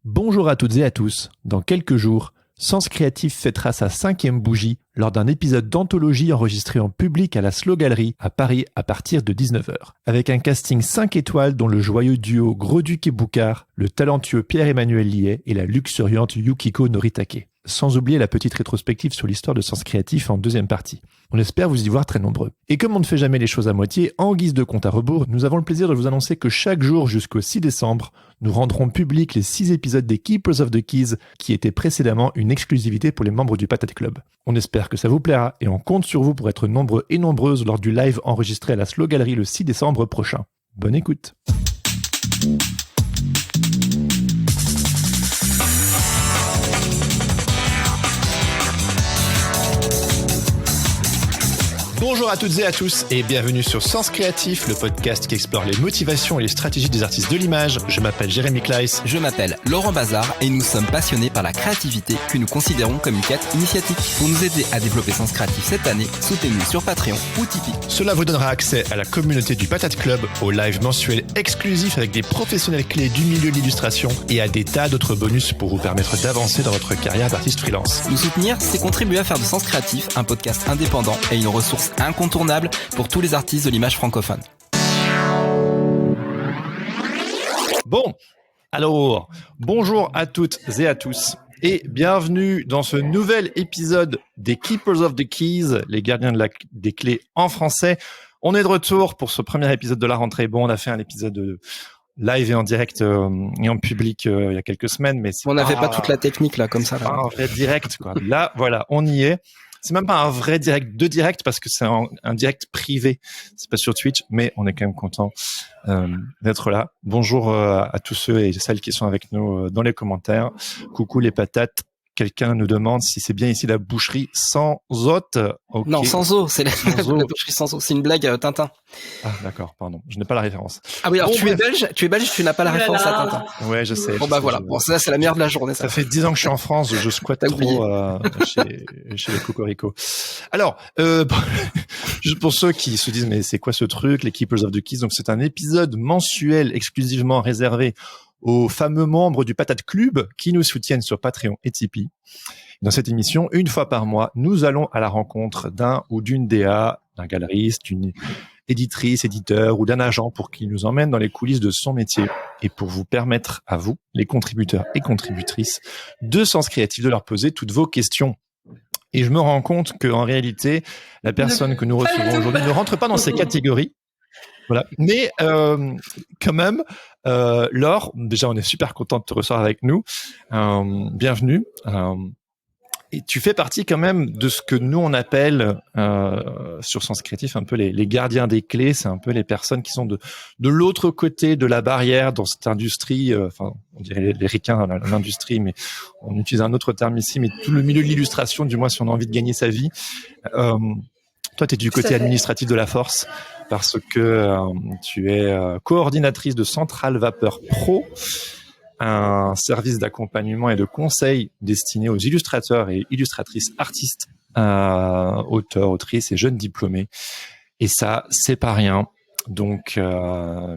Bonjour à toutes et à tous. Dans quelques jours, Sens Créatif fêtera sa 5e bougie lors d'un épisode d'anthologie enregistré en public à la Slow Gallery à Paris à partir de 19h. Avec un casting 5 étoiles dont le joyeux duo Gros-Duc et Boucard, le talentueux Pierre-Emmanuel Liet et la luxuriante Yukiko Noritake. Sans oublier la petite rétrospective sur l'histoire de Sens Créatif en deuxième partie. On espère vous y voir très nombreux. Et comme on ne fait jamais les choses à moitié, en guise de compte à rebours, nous avons le plaisir de vous annoncer que chaque jour jusqu'au 6 décembre, nous rendrons public les 6 épisodes des Keepers of the Keys qui étaient précédemment une exclusivité pour les membres du Patate Club. On espère que ça vous plaira et on compte sur vous pour être nombreux et nombreuses lors du live enregistré à la Slow Gallery le 6 décembre prochain. Bonne écoute. Bonjour à toutes et à tous et bienvenue sur Sens Créatif, le podcast qui explore les motivations et les stratégies des artistes de l'image. Je m'appelle Jérémy Kleiss. Je m'appelle Laurent Bazar et nous sommes passionnés par la créativité que nous considérons comme une quête initiatique. Pour nous aider à développer Sens Créatif cette année, soutenez-nous sur Patreon ou Tipeee. Cela vous donnera accès à la communauté du Patate Club, aux lives mensuels exclusifs avec des professionnels clés du milieu de l'illustration et à des tas d'autres bonus pour vous permettre d'avancer dans votre carrière d'artiste freelance. Nous soutenir, c'est contribuer à faire de Sens Créatif un podcast indépendant et une ressource incontournable pour tous les artistes de l'image francophone. Bon, alors, bonjour à toutes et à tous et bienvenue dans ce nouvel épisode des Keepers of the Keys, les gardiens des clés en français. On est de retour pour ce premier épisode de la rentrée. Bon, on a fait un épisode live et en direct et en public il y a quelques semaines, mais on n'avait pas toute la technique là comme ça. Là. Un vrai direct, quoi. Là, voilà, on y est. C'est même pas un vrai direct de direct parce que c'est un direct privé. C'est pas sur Twitch, mais on est quand même content d'être là. Bonjour à tous ceux et celles qui sont avec nous dans les commentaires. Coucou les patates. Quelqu'un nous demande si c'est bien ici la boucherie sans hôte. Okay. Non, sans eau, c'est la boucherie sans eau. C'est une blague Tintin. Ah d'accord, pardon, je n'ai pas la référence. Ah oui, alors tu es belge, tu n'as pas la référence à Tintin. Ouais, je sais. Bon bah voilà, bon ça c'est la meilleure de la journée. Ça fait 10 ans que je suis en France, je squatte trop chez les Cocorico. Alors, juste pour ceux qui se disent mais c'est quoi ce truc, les Keepers of the Keys, donc c'est un épisode mensuel exclusivement réservé aux fameux membres du Patate Club qui nous soutiennent sur Patreon et Tipeee. Dans cette émission, une fois par mois, nous allons à la rencontre d'un ou d'une DA, d'un galeriste, d'une éditrice, éditeur ou d'un agent pour qu'il nous emmène dans les coulisses de son métier et pour vous permettre à vous, les contributeurs et contributrices, de Sens Créatif de leur poser toutes vos questions. Et je me rends compte qu'en réalité, la personne que nous recevons aujourd'hui ne rentre pas dans ces catégories. Voilà. Mais quand même, Laure, déjà on est super content de te recevoir avec nous. Bienvenue. Et tu fais partie quand même de ce que nous on appelle sur Sens Créatif un peu les gardiens des clés. C'est un peu les personnes qui sont de l'autre côté de la barrière dans cette industrie. Enfin, on dirait les ricains dans l'industrie, mais on utilise un autre terme ici. Mais tout le milieu de l'illustration, du moins si on a envie de gagner sa vie. Toi, tu es du côté administratif de la force parce que tu es coordinatrice de Centrale Vapeur Pro, un service d'accompagnement et de conseil destiné aux illustrateurs et illustratrices artistes, auteurs, autrices et jeunes diplômés. Et ça, c'est pas rien. Donc,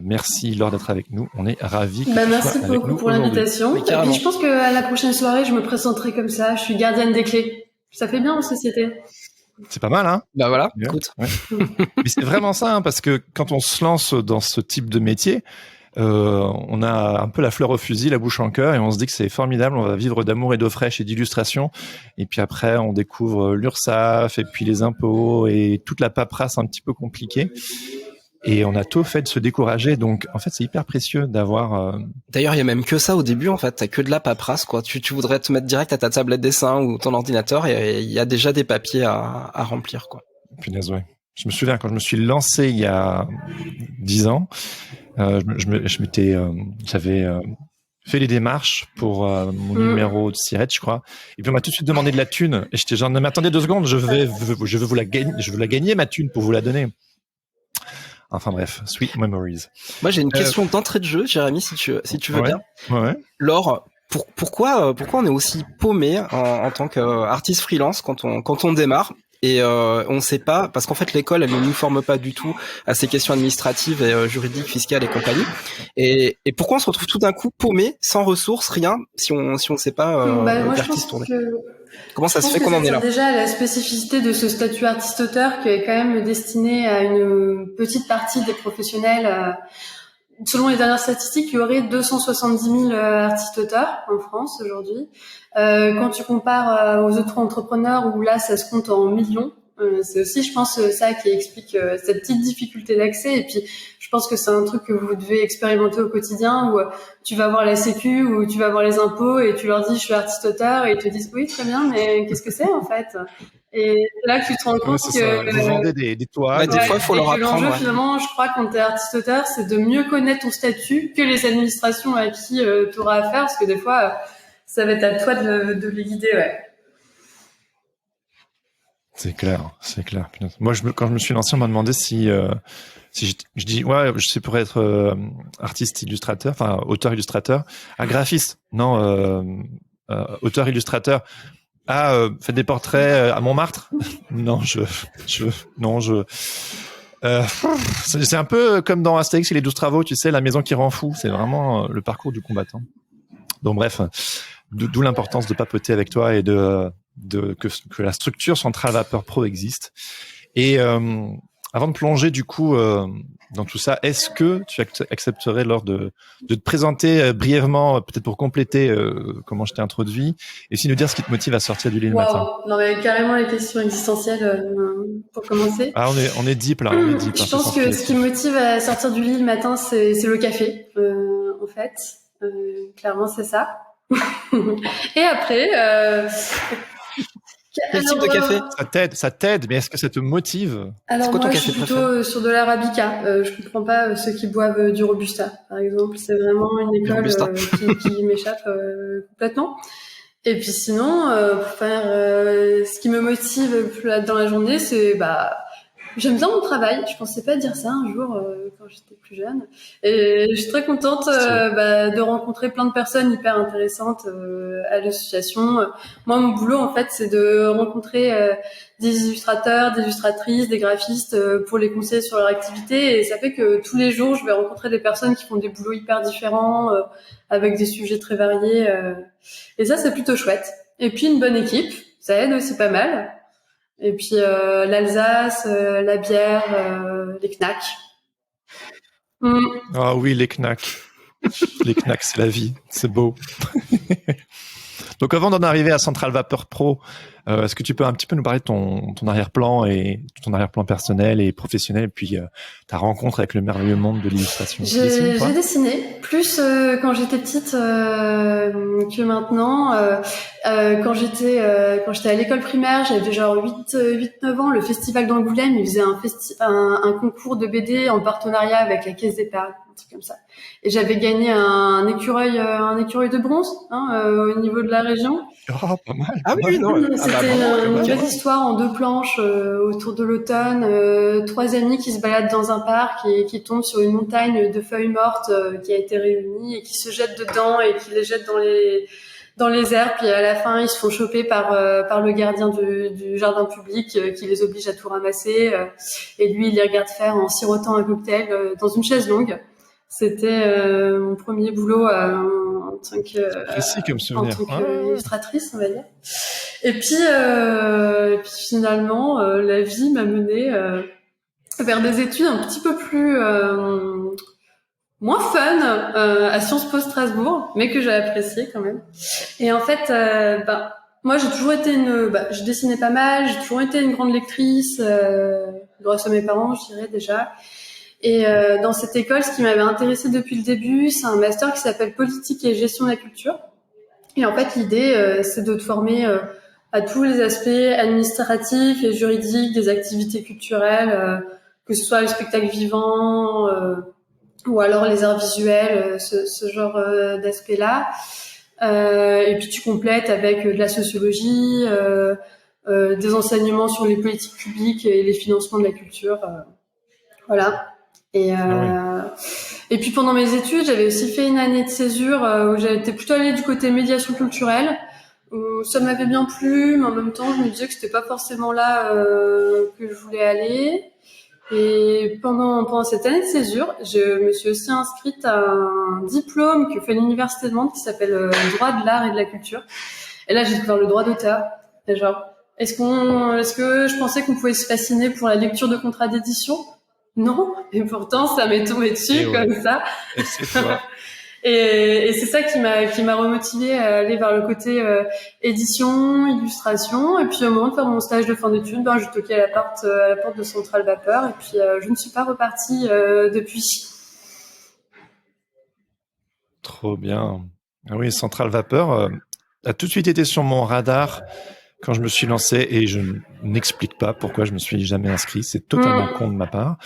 merci Laure d'être avec nous. On est ravis. Merci beaucoup pour l'invitation. Et puis, je pense qu'à la prochaine soirée, je me présenterai comme ça. Je suis gardienne des clés. Ça fait bien en société. C'est pas mal, hein? Bah voilà, écoute. Ouais. Mais c'est vraiment ça, hein, parce que quand on se lance dans ce type de métier, on a un peu la fleur au fusil, la bouche en cœur, et on se dit que c'est formidable, on va vivre d'amour et d'eau fraîche et d'illustration. Et puis après, on découvre l'URSSAF, et puis les impôts, et toute la paperasse un petit peu compliquée. Et on a tôt fait de se décourager, donc en fait c'est hyper précieux d'avoir. D'ailleurs, il y a même que ça au début en fait, t'as que de la paperasse quoi. Tu voudrais te mettre direct à ta tablette dessin ou ton ordinateur et il y a déjà des papiers à remplir quoi. Punaise, ouais. Je me souviens quand je me suis lancé il y a 10 ans, j'avais fait les démarches pour mon numéro de SIRET, je crois. Et puis on m'a tout de suite demandé de la thune. Et j'étais genre, non mais attendez 2 secondes, je veux vous la gagner, je veux la gagner ma thune pour vous la donner. Enfin bref, sweet memories. Moi j'ai une question d'entrée de jeu, Jérémy, si tu veux bien. Ouais. Laure, pourquoi on est aussi paumé en tant qu'artiste freelance quand on démarre? et on ne sait pas, parce qu'en fait l'école elle ne nous forme pas du tout à ces questions administratives et juridiques, fiscales et compagnie. Et pourquoi on se retrouve tout d'un coup paumé, sans ressources, rien, si on sait pas vers qui se tourner. Comment ça se fait qu'on en est là? Déjà la spécificité de ce statut artiste-auteur qui est quand même destiné à une petite partie des professionnels. Selon les dernières statistiques, il y aurait 270 000 artistes-auteurs en France aujourd'hui. Quand tu compares aux autres entrepreneurs où là ça se compte en millions, c'est aussi, je pense, ça qui explique cette petite difficulté d'accès. Et puis, je pense que c'est un truc que vous devez expérimenter au quotidien, où tu vas voir la Sécu, ou tu vas voir les impôts, et tu leur dis je suis artiste-auteur, et ils te disent oui, très bien, mais qu'est-ce que c'est en fait? Et là que tu te rends compte que vous vendez des toiles. Des fois, il faut leur apprendre. L'enjeu, finalement, je crois, quand t'es artiste-auteur, c'est de mieux connaître ton statut que les administrations à qui tu auras affaire, parce que des fois, ça va être à toi de les guider, ouais. C'est clair. Moi, quand je me suis lancé, on m'a demandé si je dis ouais, je sais pour être artiste illustrateur, enfin auteur illustrateur, graphiste. Non, auteur illustrateur. Faites des portraits à Montmartre. Non, c'est un peu comme dans Astérix et les 12 travaux, tu sais, la maison qui rend fou. C'est vraiment le parcours du combattant. Donc bref, d'où l'importance de papoter avec toi et que la structure Centrale Vapeur Pro existe. Et avant de plonger du coup dans tout ça, est-ce que tu accepterais lors de te présenter brièvement, peut-être pour compléter comment je t'ai introduit, et aussi nous dire ce qui te motive à sortir du lit le matin? Non mais carrément les questions existentielles pour commencer. On est deep là, on est deep. Je pense que ce qui me motive à sortir du lit le matin, c'est le café, en fait. Clairement, c'est ça. Et après, quel type de café? Ça t'aide, mais est-ce que ça te motive? Alors moi, je suis plutôt sur de l'arabica. Je comprends pas ceux qui boivent du robusta, par exemple. C'est vraiment une école qui m'échappe complètement. Et puis sinon, pour faire ce qui me motive dans la journée, c'est j'aime bien mon travail. Je pensais pas dire ça un jour quand j'étais plus jeune. Et je suis très contente de rencontrer plein de personnes hyper intéressantes à l'association. Moi, mon boulot, en fait, c'est de rencontrer des illustrateurs, des illustratrices, des graphistes pour les conseiller sur leur activité. Et ça fait que tous les jours, je vais rencontrer des personnes qui font des boulots hyper différents avec des sujets très variés. Et ça, c'est plutôt chouette. Et puis, une bonne équipe, ça aide aussi pas mal. Et puis l'Alsace, la bière, les knacks. Ah oui, les knacks. Les knacks, c'est la vie. C'est beau. Donc avant d'en arriver à Centrale Vapeur Pro, est-ce que tu peux un petit peu nous parler de ton arrière-plan et ton arrière-plan personnel et professionnel, et puis ta rencontre avec le merveilleux monde de l'illustration? J'ai dessiné plus quand j'étais petite que maintenant. Quand j'étais à l'école primaire, j'avais genre 8-9 ans, le festival d'Angoulême, il faisait un concours de BD en partenariat avec la Caisse d'épargne, un truc comme ça. Et j'avais gagné un écureuil de bronze au niveau de la région. Oh, pas mal. Ah oui, non. C'était une belle histoire en 2 planches autour de l'automne. 3 amis qui se baladent dans un parc et qui tombent sur une montagne de feuilles mortes qui a été réunie et qui se jettent dedans et qui les jettent dans les airs. Puis à la fin, ils se font choper par le gardien du jardin public qui les oblige à tout ramasser. Et lui, il les regarde faire en sirotant un cocktail dans une chaise longue. C'était mon premier boulot en tant qu'illustratrice, on va dire. Et puis finalement, la vie m'a menée vers des études un petit peu plus moins fun à Sciences Po Strasbourg, mais que j'ai apprécié quand même. Et en fait, moi j'ai toujours été je dessinais pas mal, j'ai toujours été une grande lectrice, grâce à mes parents, je dirais déjà. Et dans cette école, ce qui m'avait intéressée depuis le début, c'est un master qui s'appelle Politique et Gestion de la Culture. Et en fait, l'idée, c'est de te former à tous les aspects administratifs et juridiques des activités culturelles, que ce soit le spectacle vivant ou alors les arts visuels, ce genre d'aspects-là. Et puis tu complètes avec de la sociologie, des enseignements sur les politiques publiques et les financements de la culture. Voilà. Et puis pendant mes études, j'avais aussi fait une année de césure où j'étais plutôt allée du côté médiation culturelle, Ça m'avait bien plu, mais en même temps, je me disais que c'était pas forcément là que je voulais aller. Et pendant cette année de césure, je me suis aussi inscrite à un diplôme que fait l'Université de Nantes qui s'appelle droit de l'art et de la culture. Et là, j'ai découvert le droit d'auteur. Et genre, est-ce que je pensais qu'on pouvait se fasciner pour la lecture de contrats d'édition? Non. Et pourtant, ça m'est tombé dessus comme ça. Et c'est toi. Et c'est ça qui m'a remotivée à aller vers le côté édition, illustration. Et puis au moment de faire mon stage de fin d'études, j'ai toqué à la porte de Centrale Vapeur. Et puis je ne suis pas repartie depuis. Trop bien. Ah oui, Centrale Vapeur a tout de suite été sur mon radar quand je me suis lancé, et je n'explique pas pourquoi je me suis jamais inscrit. C'est totalement con de ma part.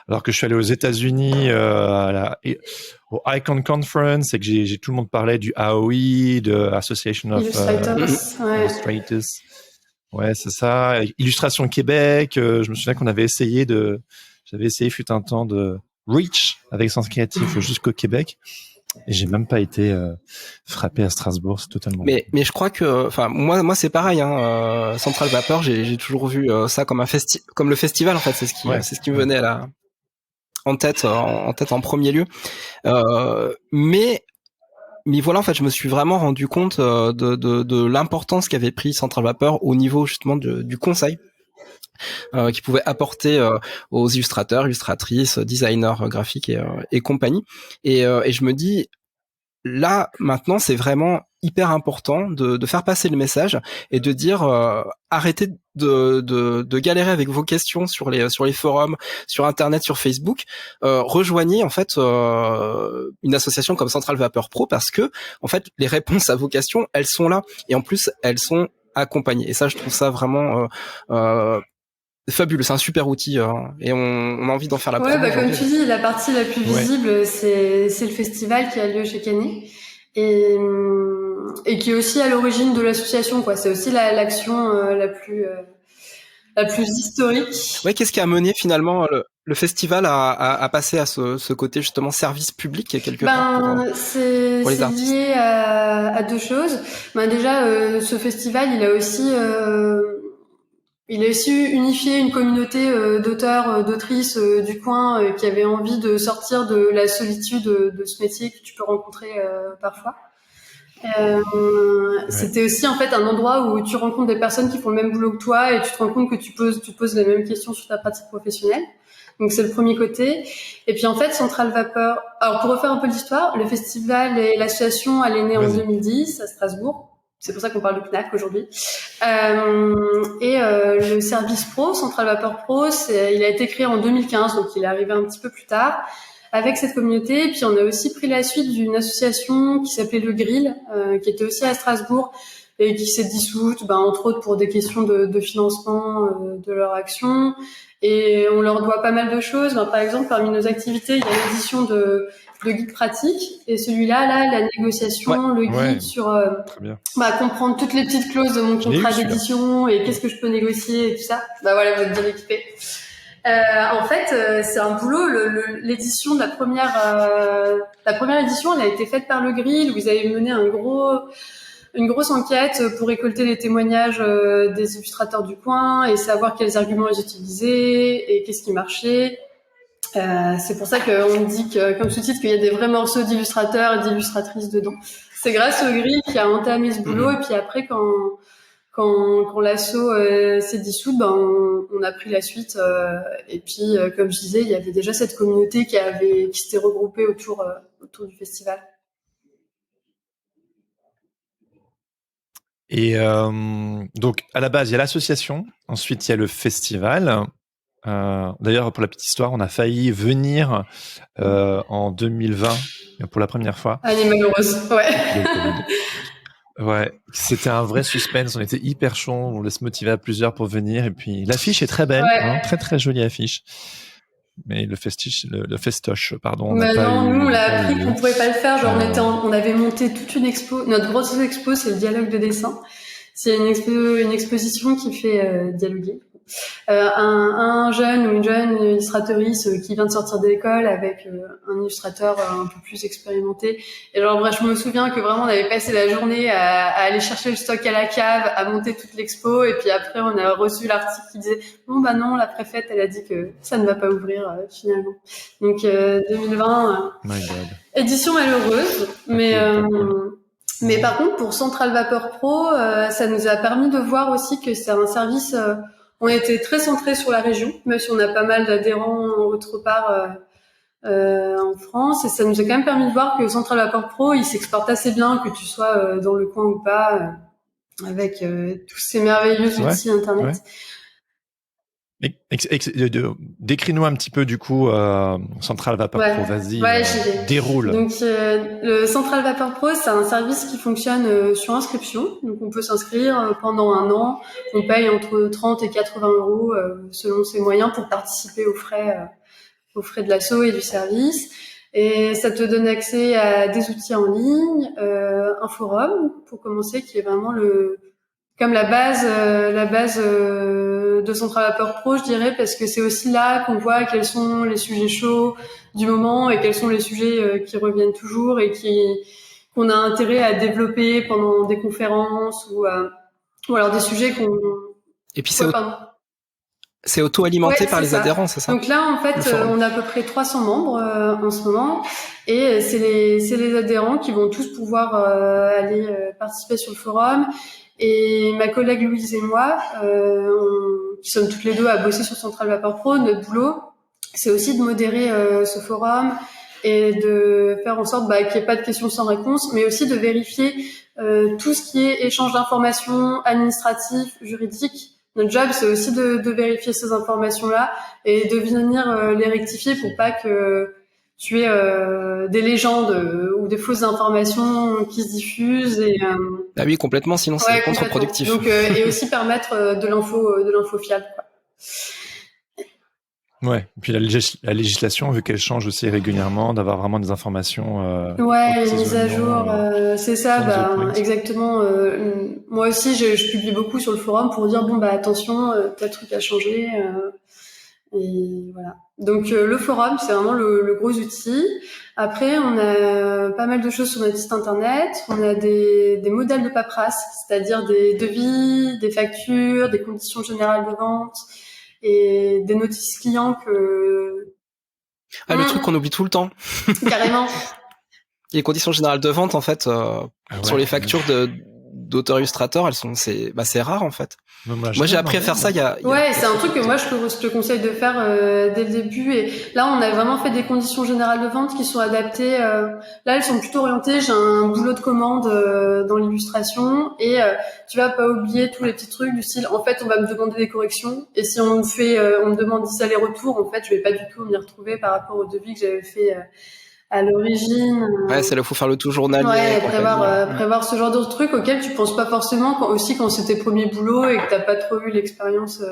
Alors que je suis allé aux États-Unis au Icon Conference, et que tout le monde parlait du AOI, de Association of Illustrators. Ouais, c'est ça. Illustration Québec. Je me souviens qu'on avait j'avais essayé fut un temps de Reach avec Sens Créatif jusqu'au Québec. Et j'ai même pas été frappé à Strasbourg, c'est totalement. Mais je crois que, enfin moi c'est pareil. Centrale Vapeur, j'ai toujours vu ça comme comme le festival en fait. C'est ce qui me venait là en tête en premier lieu. Mais voilà, en fait, je me suis vraiment rendu compte de l'importance qu'avait pris Centrale Vapeur au niveau justement du conseil. Qui pouvait apporter aux illustrateurs, illustratrices, designers graphiques et compagnie. Et je me dis, là, maintenant, c'est vraiment hyper important de faire passer le message et de dire arrêtez de galérer avec vos questions sur les forums, sur Internet, sur Facebook. Rejoignez en fait une association comme Centrale Vapeur Pro, parce que en fait les réponses à vos questions, elles sont là, et en plus elles sont accompagnées. Et ça, je trouve ça vraiment fabuleux, c'est un super outil et on a envie d'en faire la promo. Ouais, comme tu dis, la partie la plus visible, c'est le festival qui a lieu chaque année et qui est aussi à l'origine de l'association, quoi. C'est aussi l'action la plus historique. Ouais, qu'est-ce qui a mené finalement le festival à passer à ce côté justement service public quelque part c'est lié à deux choses. Déjà, ce festival, il a aussi unifié une communauté d'auteurs, d'autrices du coin qui avaient envie de sortir de la solitude de ce métier que tu peux rencontrer parfois. C'était aussi en fait un endroit où tu rencontres des personnes qui font le même boulot que toi, et tu te rends compte que tu te poses les mêmes questions sur ta pratique professionnelle. Donc c'est le premier côté. Et puis en fait, Centrale Vapeur. Alors pour refaire un peu l'histoire, le festival et l'association, elle est née en 2010 à Strasbourg. C'est pour ça qu'on parle de CNAC aujourd'hui. Le service pro, Centrale Vapeur Pro, il a été créé en 2015, donc il est arrivé un petit peu plus tard avec cette communauté. Et puis on a aussi pris la suite d'une association qui s'appelait Le Grill, qui était aussi à Strasbourg et qui s'est dissoute, entre autres pour des questions de financement de leur action. Et on leur doit pas mal de choses. Par exemple, parmi nos activités, il y a l'édition de guide pratique, et celui-là, la négociation, le guide sur comprendre toutes les petites clauses de mon contrat d'édition et qu'est-ce que je peux négocier et tout ça. Voilà, vous êtes bien équipés. En fait, c'est un boulot. L'édition de la première édition, elle a été faite par Le Grill, où ils avaient mené une grosse enquête pour récolter les témoignages des illustrateurs du coin et savoir quels arguments ils utilisaient et qu'est-ce qui marchait. C'est pour ça qu'on dit comme sous-titre qu'il y a des vrais morceaux d'illustrateurs et d'illustratrices dedans. C'est grâce au Grill qui a entamé ce boulot, et puis après quand l'asso s'est dissoute, on a pris la suite, et puis comme je disais, il y avait déjà cette communauté qui s'était regroupée autour du festival. Et donc à la base il y a l'association, ensuite il y a le festival. D'ailleurs, pour la petite histoire, on a failli venir en 2020 pour la première fois. Elle est malheureuse, ouais. C'était un vrai suspense. On était hyper chaud, on se motiver à plusieurs pour venir. Et puis l'affiche est très belle, très très jolie affiche. Mais le festoche, pardon. Nous on l'a appris qu'on pouvait pas le faire. On avait monté toute une expo. Notre grosse expo, c'est le dialogue de dessin. C'est une exposition qui fait dialoguer. un jeune ou une jeune illustratrice qui vient de sortir de l'école avec un illustrateur un peu plus expérimenté. Et alors bref, je me souviens que vraiment on avait passé la journée à aller chercher le stock à la cave, à monter toute l'expo, et puis après on a reçu l'article qui disait bon bah non, la préfète elle a dit que ça ne va pas ouvrir finalement. Donc 2020 édition malheureuse, mais par contre, pour Central Vapor Pro, ça nous a permis de voir aussi que c'est un service. On était très centré sur la région, même si on a pas mal d'adhérents autre part en France, et ça nous a quand même permis de voir que Central Vapor Pro, il s'exporte assez bien, que tu sois dans le coin ou pas, avec tous ces merveilleux outils Internet. Ouais. Décris-nous un petit peu du coup Central Vapor Pro, vas-y, déroule. Donc le Central Vapor Pro, c'est un service qui fonctionne sur inscription. Donc on peut s'inscrire pendant 1 an. On paye entre 30 et 80 euros selon ses moyens pour participer aux frais de l'asso et du service. Et ça te donne accès à des outils en ligne, un forum pour commencer, qui est vraiment comme la base de Central Vapor Pro, je dirais, parce que c'est aussi là qu'on voit quels sont les sujets chauds du moment et quels sont les sujets qui reviennent toujours et qu'on a intérêt à développer pendant des conférences ou alors des sujets qu'on... Et puis c'est auto-alimenté par les adhérents, c'est ça? Donc là, en fait, on a à peu près 300 membres en ce moment, et c'est les adhérents qui vont tous pouvoir aller participer sur le forum. Et ma collègue Louise et moi, qui sommes toutes les deux à bosser sur Central Vapor Pro, notre boulot, c'est aussi de modérer ce forum et de faire en sorte qu'il n'y ait pas de questions sans réponse, mais aussi de vérifier tout ce qui est échange d'informations administratifs, juridiques. Notre job, c'est aussi de vérifier ces informations-là et de venir les rectifier pour pas que tu aies des légendes ou des fausses informations qui se diffusent. Ah oui, complètement, sinon c'est contre-productif. Donc, et aussi permettre de l'info fiable, quoi. Ouais. Et puis la législation, vu qu'elle change aussi régulièrement, d'avoir vraiment des informations. Les mises à jour, c'est ça. Exactement. Moi aussi, je publie beaucoup sur le forum pour dire attention, tel truc a changé. Et voilà. Donc le forum, c'est vraiment le gros outil. Après, on a pas mal de choses sur notre site internet. On a des modèles de paperasse, c'est-à-dire des devis, des factures, des conditions générales de vente et des notices clients que... le truc qu'on oublie tout le temps. Carrément. Les conditions générales de vente, en fait, sur les factures d'auteurs illustrateurs, c'est rare, en fait. Moi, j'ai appris à faire ça il y a c'est un truc que moi je te conseille de faire dès le début. Et là, on a vraiment fait des conditions générales de vente qui sont adaptées. Là, elles sont plutôt orientées. J'ai un boulot de commande dans l'illustration, et tu vas pas oublier tous les petits trucs du style. En fait, on va me demander des corrections, et si on me demande 10 allers-retours, en fait, je vais pas du tout m'y retrouver par rapport au devis que j'avais fait à l'origine. C'est là, faut faire le tout journalier. Prévoir ce genre de trucs auxquels tu penses pas forcément quand c'est tes premiers boulots et que t'as pas trop eu l'expérience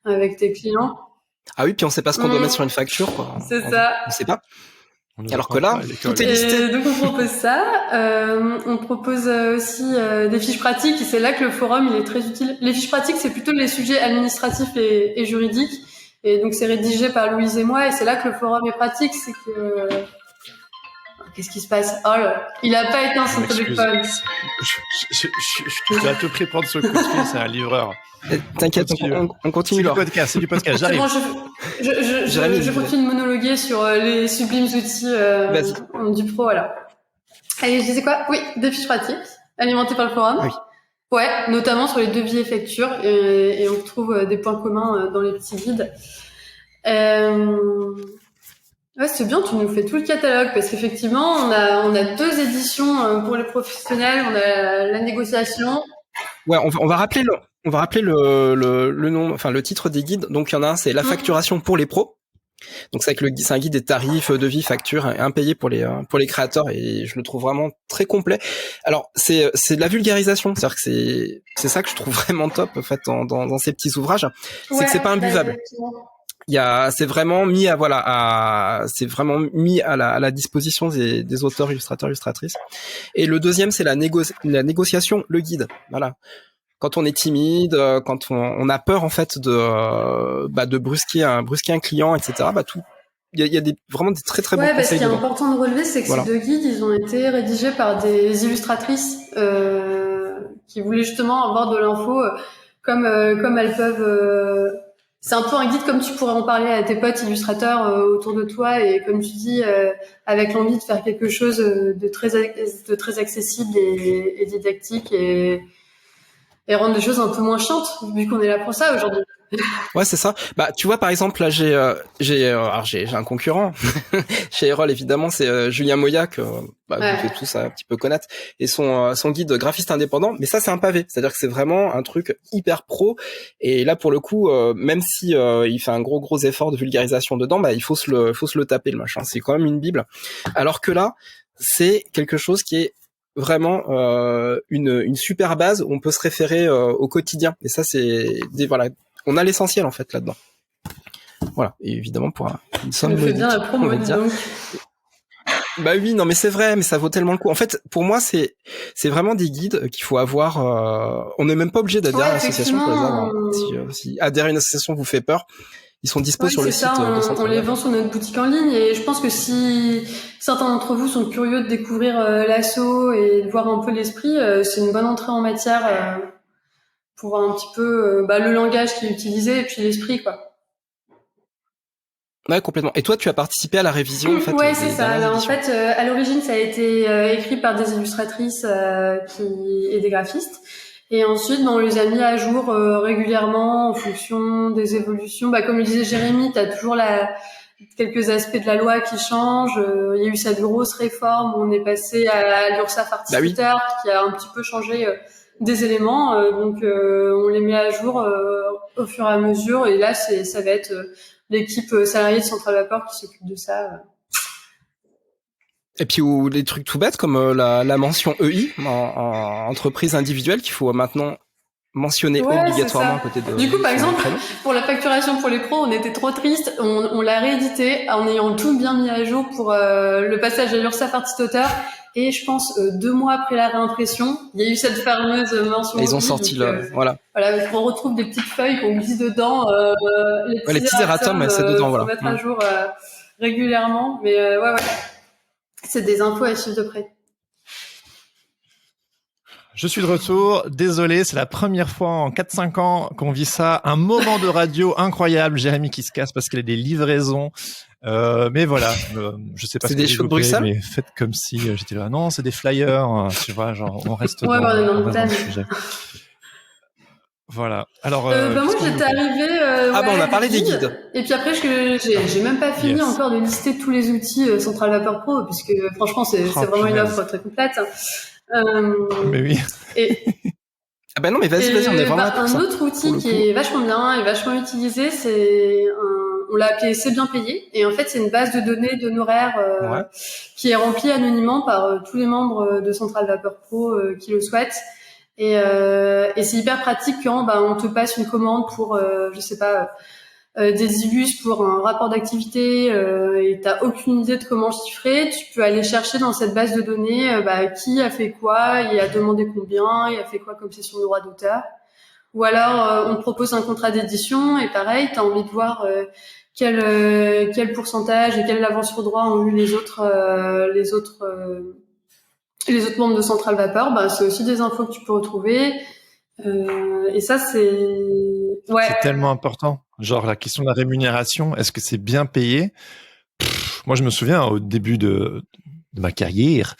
avec tes clients. Ah oui, puis on sait pas ce qu'on doit mettre sur une facture, quoi. C'est ça. On sait pas. Alors que là, tout est listé. Donc on propose ça. On propose aussi des fiches pratiques, et c'est là que le forum il est très utile. Les fiches pratiques, c'est plutôt les sujets administratifs et juridiques. Et donc c'est rédigé par Louise et moi, et c'est là que le forum est pratique, c'est que... Qu'est-ce qui se passe? Il a pas éteint son téléphone. Je dois te prendre ce coup de fil, c'est un livreur. T'inquiète, on continue. C'est du podcast, j'arrive. Je continue de monologuer sur les sublimes outils du pro, voilà. Allez, je disais quoi? Oui, des fiches pratiques, alimentées par le forum. Oui. Ouais, notamment sur les devis et factures, et on retrouve des points communs dans les petits guides. Ouais, c'est bien, tu nous fais tout le catalogue, parce qu'effectivement, on a 2 éditions pour les professionnels, on a la négociation. Ouais, on va rappeler le nom, enfin le titre des guides. Donc il y en a un, c'est la facturation pour les pros. Donc c'est un guide des tarifs, devis, factures, impayés pour les créateurs, et je le trouve vraiment très complet. Alors c'est de la vulgarisation, c'est-à-dire que c'est ça que je trouve vraiment top en fait dans ces petits ouvrages, c'est que c'est pas imbuvable. C'est vraiment mis à la disposition des auteurs, illustrateurs, illustratrices. Et le deuxième, c'est la négociation, le guide. Voilà. quand on est timide, quand on a peur en fait de brusquer un client, etc. Il y a vraiment des très très bons conseils. Ce qui est important de relever, c'est que ces 2 guides, ils ont été rédigés par des illustratrices qui voulaient justement avoir de l'info comme elles peuvent. C'est un peu un guide comme tu pourrais en parler à tes potes illustrateurs autour de toi, et comme tu dis, avec l'envie de faire quelque chose de très accessible et didactique et rendre les choses un peu moins chiantes, vu qu'on est là pour ça aujourd'hui. Ouais, c'est ça. Tu vois, par exemple, là, j'ai un concurrent chez Erol, évidemment, c'est Julien Moya que vous devez tous un petit peu connaître, et son guide graphiste indépendant. Mais ça, c'est un pavé, c'est-à-dire que c'est vraiment un truc hyper pro. Et là, pour le coup, même si il fait un gros effort de vulgarisation dedans, il faut se le taper, le machin. C'est quand même une bible. Alors que là, c'est quelque chose qui est vraiment une super base où on peut se référer au quotidien. Et ça, on a l'essentiel en fait là-dedans. Voilà, et évidemment pour une somme modique, bien la promo, on va dire. Oui, non mais c'est vrai, mais ça vaut tellement le coup. En fait, pour moi, c'est vraiment des guides qu'il faut avoir. On n'est même pas obligé d'adhérer à l'association pour les avoir. Si adhérer à une association vous fait peur, ils sont dispo sur le site. On les vend sur notre boutique en ligne, et je pense que si certains d'entre vous sont curieux de découvrir l'asso et de voir un peu l'esprit, c'est une bonne entrée en matière. Pour voir un petit peu le langage qui est utilisé et puis l'esprit, quoi. Ouais, complètement. Et toi, tu as participé à la révision, en fait. Ouais, c'est ça. Alors, en fait, à l'origine, ça a été écrit par des illustratrices et des graphistes. Et ensuite, on les a mis à jour régulièrement en fonction des évolutions. Comme le disait Jérémy, t'as toujours quelques aspects de la loi qui changent. Il y a eu cette grosse réforme où on est passé à l'URSSAF Artiste-Tuteur, qui a un petit peu changé des éléments, donc on les met à jour au fur et à mesure, et là ça va être l'équipe salariée de Centrale Vapeur qui s'occupe de ça. Et puis ou les trucs tout bêtes comme la mention EI en entreprise individuelle qu'il faut maintenant mentionner obligatoirement à côté de. Du coup, par exemple, pour la facturation pour les pros, on était trop triste, on l'a réédité en ayant tout bien mis à jour pour le passage à l'URSSAF Artiste-Auteur. Et je pense 2 mois après la réimpression, il y a eu cette fameuse mention. Et ils ont sorti voilà. Voilà, on retrouve des petites feuilles qu'on glisse dedans. Les petits erratums, c'est dedans, voilà. Faut mettre à jour régulièrement, mais c'est des infos à suivre de près. Je suis de retour. Désolé, c'est la première fois en 4-5 ans qu'on vit ça. Un moment de radio incroyable. Jérémy qui se casse parce qu'il a des livraisons. Mais voilà, je sais pas. C'est des shows de Bruxelles, mais faites comme si j'étais là. Non, c'est des flyers. Tu vois, genre on reste dans le sujet. Voilà. Alors, moi j'étais arrivée. On a parlé des guides. Et puis après, j'ai même pas fini encore de lister tous les outils Centrale Vapeur Pro, puisque franchement c'est vraiment une offre très complète. Mais oui. Non, mais vas-y, on est vraiment là pour ça. Un autre outil qui est vachement bien et vachement utilisé, on l'a appelé C'est bien payé. Et en fait, c'est une base de données d'honoraires qui est remplie anonymement par tous les membres de Centrale Vapeur Pro qui le souhaitent. Et c'est hyper pratique quand on te passe une commande pour je sais pas des illus pour un rapport d'activité et t'as aucune idée de comment chiffrer, tu peux aller chercher dans cette base de données qui a fait quoi, il a demandé combien, il a fait quoi comme cession de droit d'auteur. Ou alors on te propose un contrat d'édition et pareil, t'as envie de voir quel pourcentage et quelle avance sur droit ont eu les autres membres de Centrale Vapeur. C'est aussi des infos que tu peux retrouver. Et ça, c'est tellement important. Genre la question de la rémunération, est-ce que c'est bien payé? Moi, je me souviens au début de ma carrière,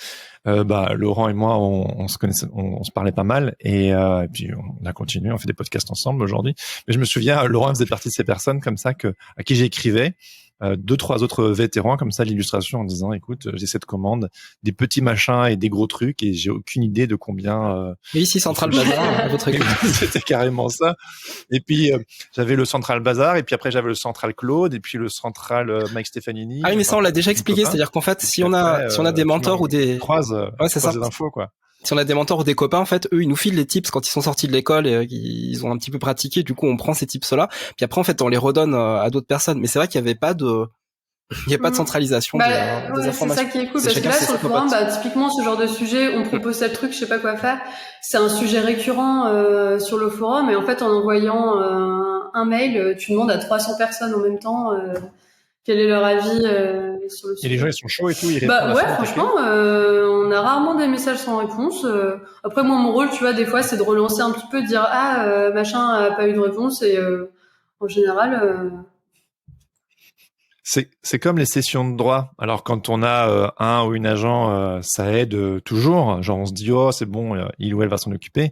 Laurent et moi, on se connaissait, on se parlait pas mal, et puis on a continué, on fait des podcasts ensemble aujourd'hui. Mais je me souviens, Laurent faisait partie de ces personnes comme ça à qui j'écrivais. 2-3 autres vétérans comme ça l'illustration en disant écoute j'ai cette commande, des petits machins et des gros trucs et j'ai aucune idée de combien. Mais ici Centrale Bazar à votre écoute. C'était carrément ça. Et puis j'avais le Centrale Bazar et puis après j'avais le Centrale Claude et puis le Centrale Mike Stefanini. Ah oui mais ça on l'a déjà expliqué, c'est-à-dire qu'en fait si on a des mentors ou des c'est ça, des infos quoi. Si on a des mentors ou des copains, en fait, eux, ils nous filent les tips quand ils sont sortis de l'école et ils ont un petit peu pratiqué. Du coup, on prend ces tips-là. Puis après, en fait, on les redonne à d'autres personnes. Mais c'est vrai qu'il y avait pas de Il n'y a pas de centralisation des informations. C'est ça qui est cool, parce que là, sur le forum, typiquement, ce genre de sujet, on propose tel truc, je sais pas quoi faire. C'est un sujet récurrent sur le forum, et en fait, en envoyant un mail, tu demandes à 300 personnes en même temps quel est leur avis sur le sujet. Et les gens, ils sont chauds et tout, ils répondent. Franchement, on a rarement des messages sans réponse. Après, moi, mon rôle, tu vois, des fois, c'est de relancer un petit peu, de dire machin a pas eu de réponse, et en général. C'est comme les sessions de droit. Alors quand on a un ou une agent, ça aide toujours. Genre on se dit c'est bon, il ou elle va s'en occuper.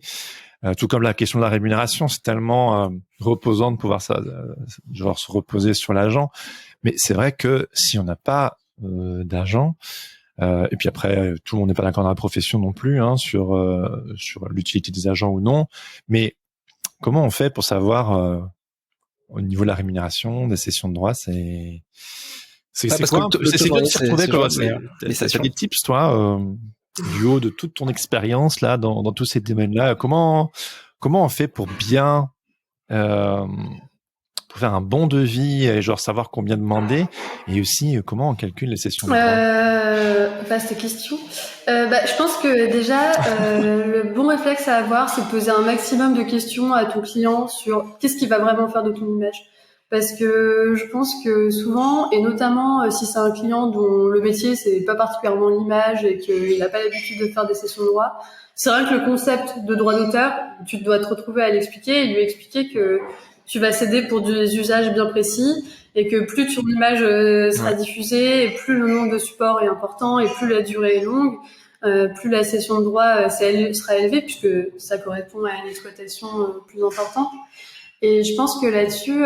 Tout comme la question de la rémunération, c'est tellement reposant de pouvoir genre se reposer sur l'agent. Mais c'est vrai que si on n'a pas d'agent, et puis après tout le monde n'est pas d'accord dans la profession non plus sur l'utilité des agents ou non. Mais comment on fait pour savoir au niveau de la rémunération, des sessions de droit, c'est quoi? C'est dur de s'y retrouver, quoi. T'as des tips, toi, du haut de toute ton expérience, là, dans tous ces domaines-là. Comment on fait pour bien, pour faire un bon devis et genre savoir combien demander, et aussi comment on calcule les sessions de droit? Vaste question. Je pense que déjà, le bon réflexe à avoir, c'est de poser un maximum de questions à ton client sur qu'est-ce qu'il va vraiment faire de ton image. Parce que je pense que souvent, et notamment si c'est un client dont le métier c'est pas particulièrement l'image et qu'il n'a pas l'habitude de faire des sessions de droit, c'est vrai que le concept de droit d'auteur, tu dois te retrouver à l'expliquer et lui expliquer que tu vas céder pour des usages bien précis et que plus ton image sera diffusée, et plus le nombre de supports est important et plus la durée est longue, plus la session de droit sera élevée puisque ça correspond à une exploitation plus importante. Et je pense que là-dessus,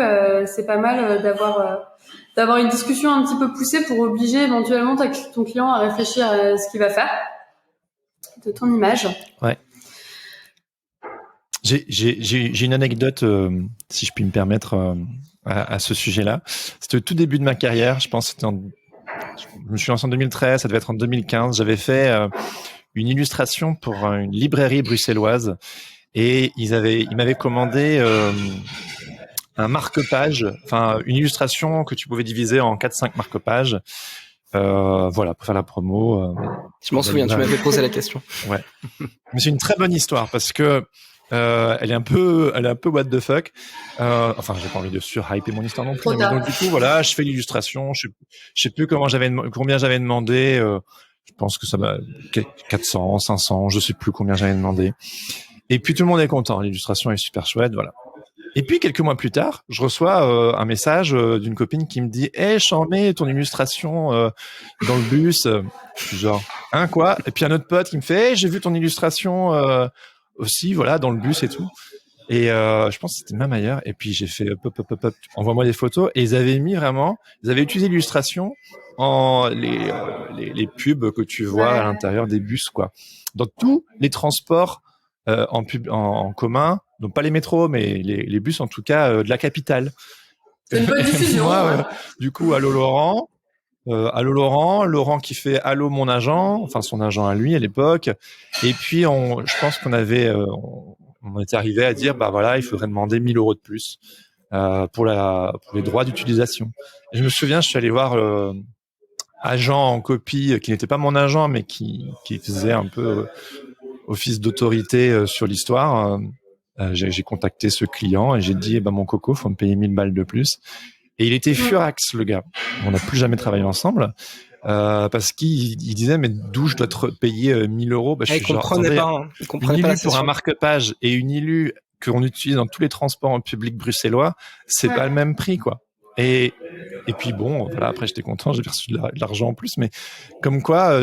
c'est pas mal d'avoir une discussion un petit peu poussée pour obliger éventuellement ton client à réfléchir à ce qu'il va faire de ton image. Ouais. J'ai une anecdote, si je puis me permettre, à ce sujet-là. C'était au tout début de ma carrière. Je pense que je me suis lancé en 2013, ça devait être en 2015. J'avais fait une illustration pour une librairie bruxelloise. Et ils m'avaient commandé un marque-page, enfin une illustration que tu pouvais diviser en 4-5 marque-pages, pour faire la promo. Je m'en souviens, tu m'avais posé la question. Ouais, mais c'est une très bonne histoire parce que elle est un peu what the fuck. J'ai pas envie de surhyper mon histoire non plus. Mais donc du coup, voilà, je fais l'illustration. Je sais plus combien j'avais demandé. Je pense que ça va 400, 500, je sais plus combien j'avais demandé. Et puis tout le monde est content, l'illustration est super chouette, voilà. Et puis quelques mois plus tard, je reçois un message d'une copine qui me dit « j'en mets ton illustration dans le bus ». Genre « hein, quoi ?» Et puis un autre pote qui me fait « j'ai vu ton illustration aussi, voilà, dans le bus et tout ». Et je pense que c'était même ailleurs. Et puis j'ai fait hop, envoie-moi des photos. Et ils avaient utilisé l'illustration en les pubs que tu vois à l'intérieur des bus, quoi. Dans tous les transports en commun, donc pas les métros, mais les bus en tout cas de la capitale. C'est une bonne diffusion. Moi, du coup, allô Laurent qui fait allô mon agent, enfin son agent à lui à l'époque. Et puis je pense qu'on avait, on était arrivé à dire il faudrait demander 1 000 € de plus pour les droits d'utilisation. Et je me souviens, je suis allé voir agent en copie qui n'était pas mon agent, mais qui faisait un peu office d'autorité sur l'histoire. J'ai contacté ce client et j'ai dit mon coco, faut me payer 1 000 balles de plus. Et il était furax, le gars. On n'a plus jamais travaillé ensemble parce qu'il disait mais d'où je dois te payer 1 000 €. Il comprenait pas. Il comprenait pas la pour un marque-page et une illu qu'on utilise dans tous les transports en public bruxellois, c'est pas le même prix, quoi. Et puis bon, voilà, après j'étais content, j'ai reçu de l'argent en plus, mais comme quoi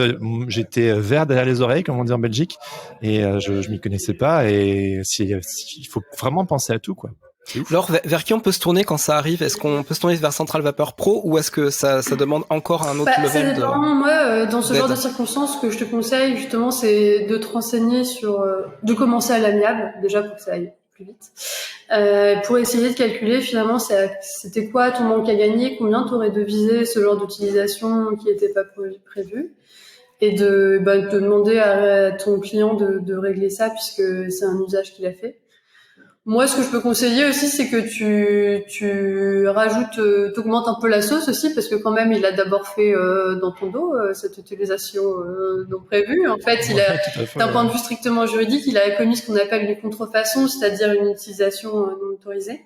j'étais vert derrière les oreilles, comme on dit en Belgique, et je m'y connaissais pas, et il faut vraiment penser à tout, quoi. Alors, vers qui on peut se tourner quand ça arrive? Est-ce qu'on peut se tourner vers Central Vapeur Pro ou est-ce que ça demande encore un autre level ça dépend. Moi, dans ce genre de circonstances, ce que je te conseille justement, c'est de te renseigner sur, de commencer à l'amiable déjà pour que ça aille plus vite, pour essayer de calculer finalement c'était quoi ton manque à gagner, combien tu aurais devisé ce genre d'utilisation qui n'était pas prévu, et de demander à ton client de régler ça puisque c'est un usage qu'il a fait. Moi, ce que je peux conseiller aussi, c'est que tu rajoutes, t'augmentes un peu la sauce aussi, parce que quand même, il a d'abord fait dans ton dos cette utilisation non prévue. En fait, d'un point de vue strictement juridique, il a commis ce qu'on appelle une contrefaçon, c'est-à-dire une utilisation non autorisée.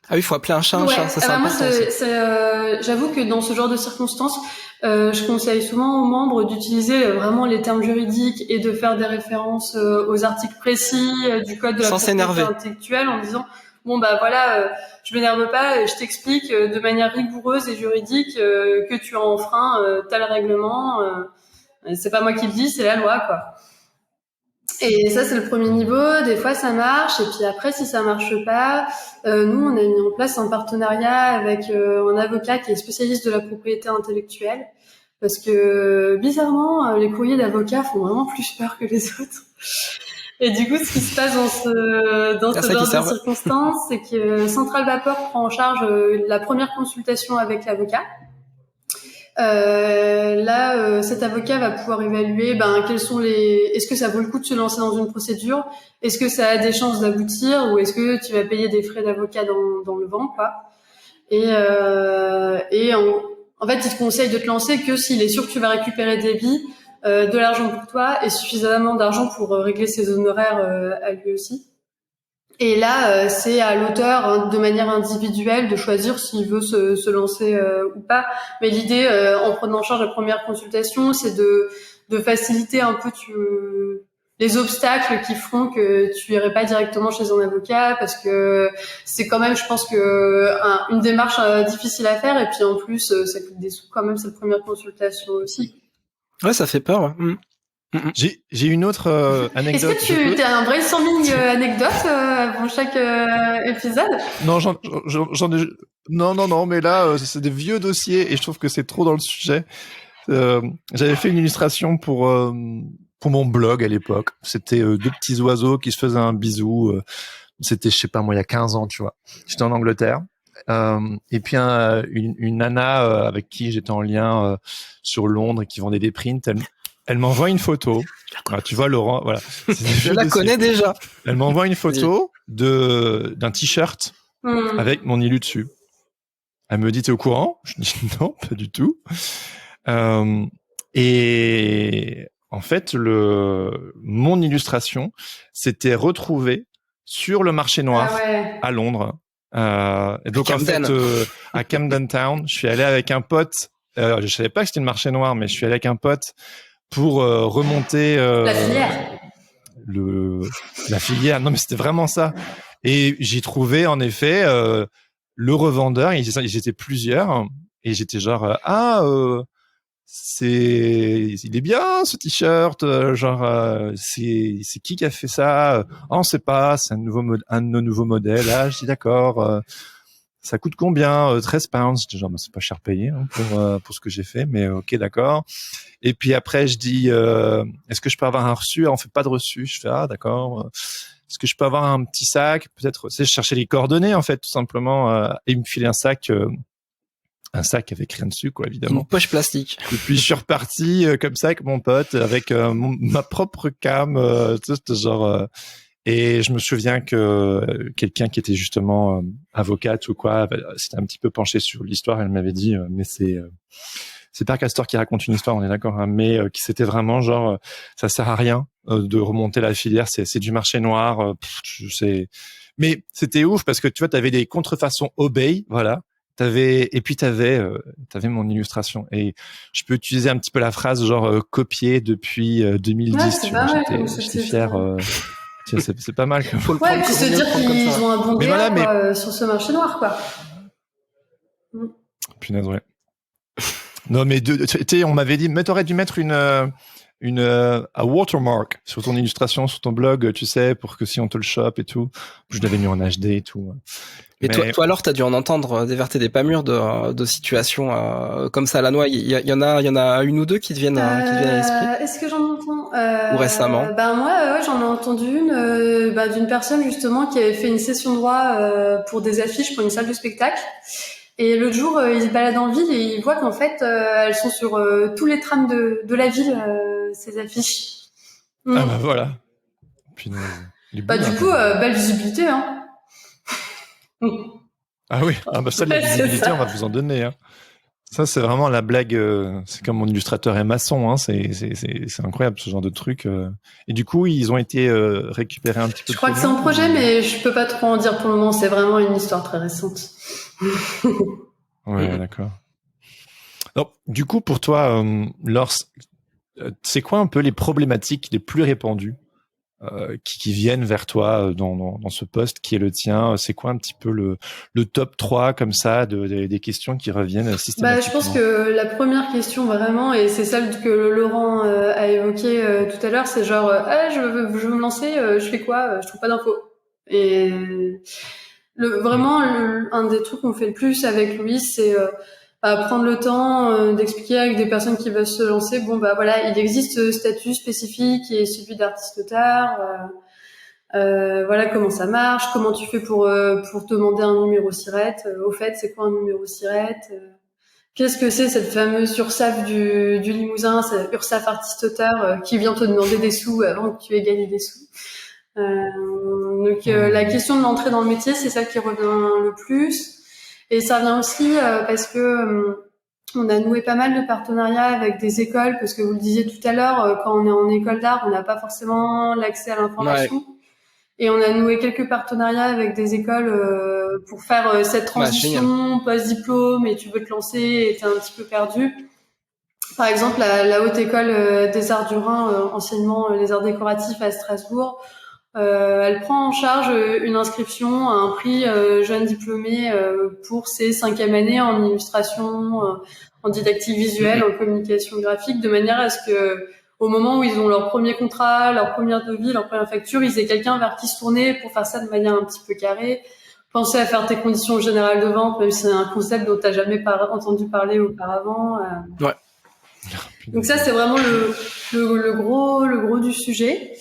Ah oui, il faut appeler un chat un chat, ça c'est important. Moi, j'avoue que dans ce genre de circonstances, je conseille souvent aux membres d'utiliser vraiment les termes juridiques et de faire des références aux articles précis du code de la propriété intellectuelle en disant bon bah voilà, je m'énerve pas, je t'explique de manière rigoureuse et juridique que tu as enfreint tel règlement. C'est pas moi qui le dis, c'est la loi quoi. Et ça, c'est le premier niveau. Des fois, ça marche. Et puis après, si ça marche pas, nous, on a mis en place un partenariat avec un avocat qui est spécialiste de la propriété intellectuelle. Parce que, bizarrement, les courriers d'avocats font vraiment plus peur que les autres. Et du coup, ce qui se passe dans ce genre de circonstances, c'est que Central Vapor prend en charge la première consultation avec l'avocat. Cet avocat va pouvoir évaluer est-ce que ça vaut le coup de se lancer dans une procédure, est-ce que ça a des chances d'aboutir ou est-ce que tu vas payer des frais d'avocat dans le vent quoi. En fait il te conseille de te lancer que s'il est sûr que tu vas récupérer des billes, de l'argent pour toi et suffisamment d'argent pour régler ses honoraires à lui aussi. Et là, c'est à l'auteur, de manière individuelle, de choisir s'il veut se lancer ou pas. Mais l'idée, en prenant en charge la première consultation, c'est de faciliter un peu les obstacles qui feront que tu irais pas directement chez un avocat, parce que c'est quand même, je pense que une démarche difficile à faire. Et puis en plus, ça coûte des sous quand même cette première consultation aussi. Ouais, ça fait peur. Ouais. J'ai une autre anecdote. Est-ce que tu as un brainstorming anecdote pour chaque épisode? Non, j'en ai. Non, mais là, c'est des vieux dossiers et je trouve que c'est trop dans le sujet. J'avais fait une illustration pour mon blog à l'époque. C'était deux petits oiseaux qui se faisaient un bisou. C'était, je sais pas moi, il y a 15 ans, tu vois. J'étais en Angleterre. Et puis une nana avec qui j'étais en lien sur Londres et qui vendait des prints. Elle m'envoie une photo. Alors, tu vois, Laurent, voilà. Je la connais déjà. Elle m'envoie une photo d'un t-shirt avec mon ILU dessus. Elle me dit, t'es au courant? Je dis, non, pas du tout. Et en fait, mon illustration s'était retrouvée sur le marché noir à Londres. Et donc, en fait, à Camden Town, je suis allé avec un pote. Je savais pas que c'était le marché noir, mais je suis allé avec un pote pour remonter la filière. La filière. Non, mais c'était vraiment ça. Et j'ai trouvé en effet le revendeur. Ils étaient plusieurs et j'étais genre il est bien ce t-shirt. C'est qui a fait ça? On sait pas. C'est un de nos nouveaux modèles. Ah, je dis d'accord. Ça coûte combien? 13 pounds. Je dis genre, c'est pas cher payé pour ce que j'ai fait, mais ok, d'accord. Et puis après, je dis, est-ce que je peux avoir un reçu? On fait pas de reçu. Je fais, ah, d'accord. Est-ce que je peux avoir un petit sac? Peut-être, je cherchais les coordonnées, en fait, tout simplement, et il me filait un sac avec rien dessus, quoi, évidemment. Une poche plastique. Et puis, je suis reparti comme ça avec mon pote, avec ma propre cam, tu sais, genre, et je me souviens que quelqu'un qui était justement avocate ou quoi, s'était un petit peu penché sur l'histoire. Elle m'avait dit, mais c'est Père Castor qui raconte une histoire, on est d'accord, hein, mais qui c'était vraiment genre, ça sert à rien de remonter la filière, c'est du marché noir. Mais c'était ouf parce que tu vois, t'avais des contrefaçons Obey, voilà. Et puis t'avais mon illustration et je peux utiliser un petit peu la phrase genre copier depuis 2010. Ouais, tu vois, j'étais fier. C'est pas mal. Ouais, et puis se dire qu'ils ont un bon DA sur ce marché noir, quoi. Punaise, ouais. Non, mais on m'avait dit, mais t'aurais dû mettre un watermark sur ton illustration, sur ton blog, tu sais, pour que si on te le chope et tout. Je l'avais mis en HD et tout. Mais toi alors, t'as dû en entendre des vertes et des pas mûres de situations comme ça à la noix. Il y en a une ou deux qui te viennent à l'esprit. Est-ce que j'en entends ou récemment? Moi, j'en ai entendu une d'une personne justement qui avait fait une session de droit pour des affiches pour une salle de spectacle. Et l'autre jour, il se balade en ville et il voit qu'en fait, elles sont sur tous les trams de la ville, ces affiches. Ah bah voilà. Punaise. Bah du coup, belle visibilité, hein. Ah oui, ça de la visibilité, ça. on va vous en donner. Hein. Ça, c'est vraiment la blague. C'est comme mon illustrateur est maçon. Hein, c'est incroyable ce genre de truc. Et du coup, ils ont été récupérés un petit peu. Je crois que c'est en projet, mais je peux pas trop en dire pour le moment. C'est vraiment une histoire très récente. Ouais, d'accord. Donc, du coup, pour toi, Laure, c'est quoi un peu les problématiques les plus répandues qui viennent vers toi dans ce poste qui est le tien? C'est quoi un petit peu le top 3 comme ça des questions qui reviennent systématiquement? Je pense que la première question vraiment, et c'est celle que Laurent a évoquée tout à l'heure, c'est genre je veux me lancer, je fais quoi? Je trouve pas d'infos. Et vraiment un des trucs qu'on fait le plus avec Louis, c'est prendre le temps d'expliquer avec des personnes qui veulent se lancer. Bon voilà, il existe ce statut spécifique qui est celui d'artiste-auteur. Voilà comment ça marche, comment tu fais pour demander un numéro SIRET. Au fait, c'est quoi un numéro SIRET? Qu'est-ce que c'est cette fameuse URSSAF du Limousin, c'est URSSAF artiste-auteur qui vient te demander des sous avant que tu aies gagné des sous. Donc la question de l'entrée dans le métier, c'est celle qui revient le plus. Et ça vient aussi parce que on a noué pas mal de partenariats avec des écoles, parce que vous le disiez tout à l'heure, quand on est en école d'art, on n'a pas forcément l'accès à l'information. Ouais. Et on a noué quelques partenariats avec des écoles pour faire cette transition post-diplôme, et tu veux te lancer et t'es un petit peu perdu. Par exemple, la Haute École des Arts du Rhin, anciennement les Arts décoratifs à Strasbourg, elle prend en charge une inscription à un prix jeune diplômé pour ses 5e années en illustration, en didactique visuelle, en communication graphique, de manière à ce que au moment où ils ont leur premier contrat, leur première devis, leur première facture, ils aient quelqu'un vers qui se tourner pour faire ça de manière un petit peu carrée. Pensez à faire tes conditions générales de vente, même si c'est un concept dont tu n'as jamais entendu parler auparavant. Ouais. Donc ça, c'est vraiment le gros du sujet.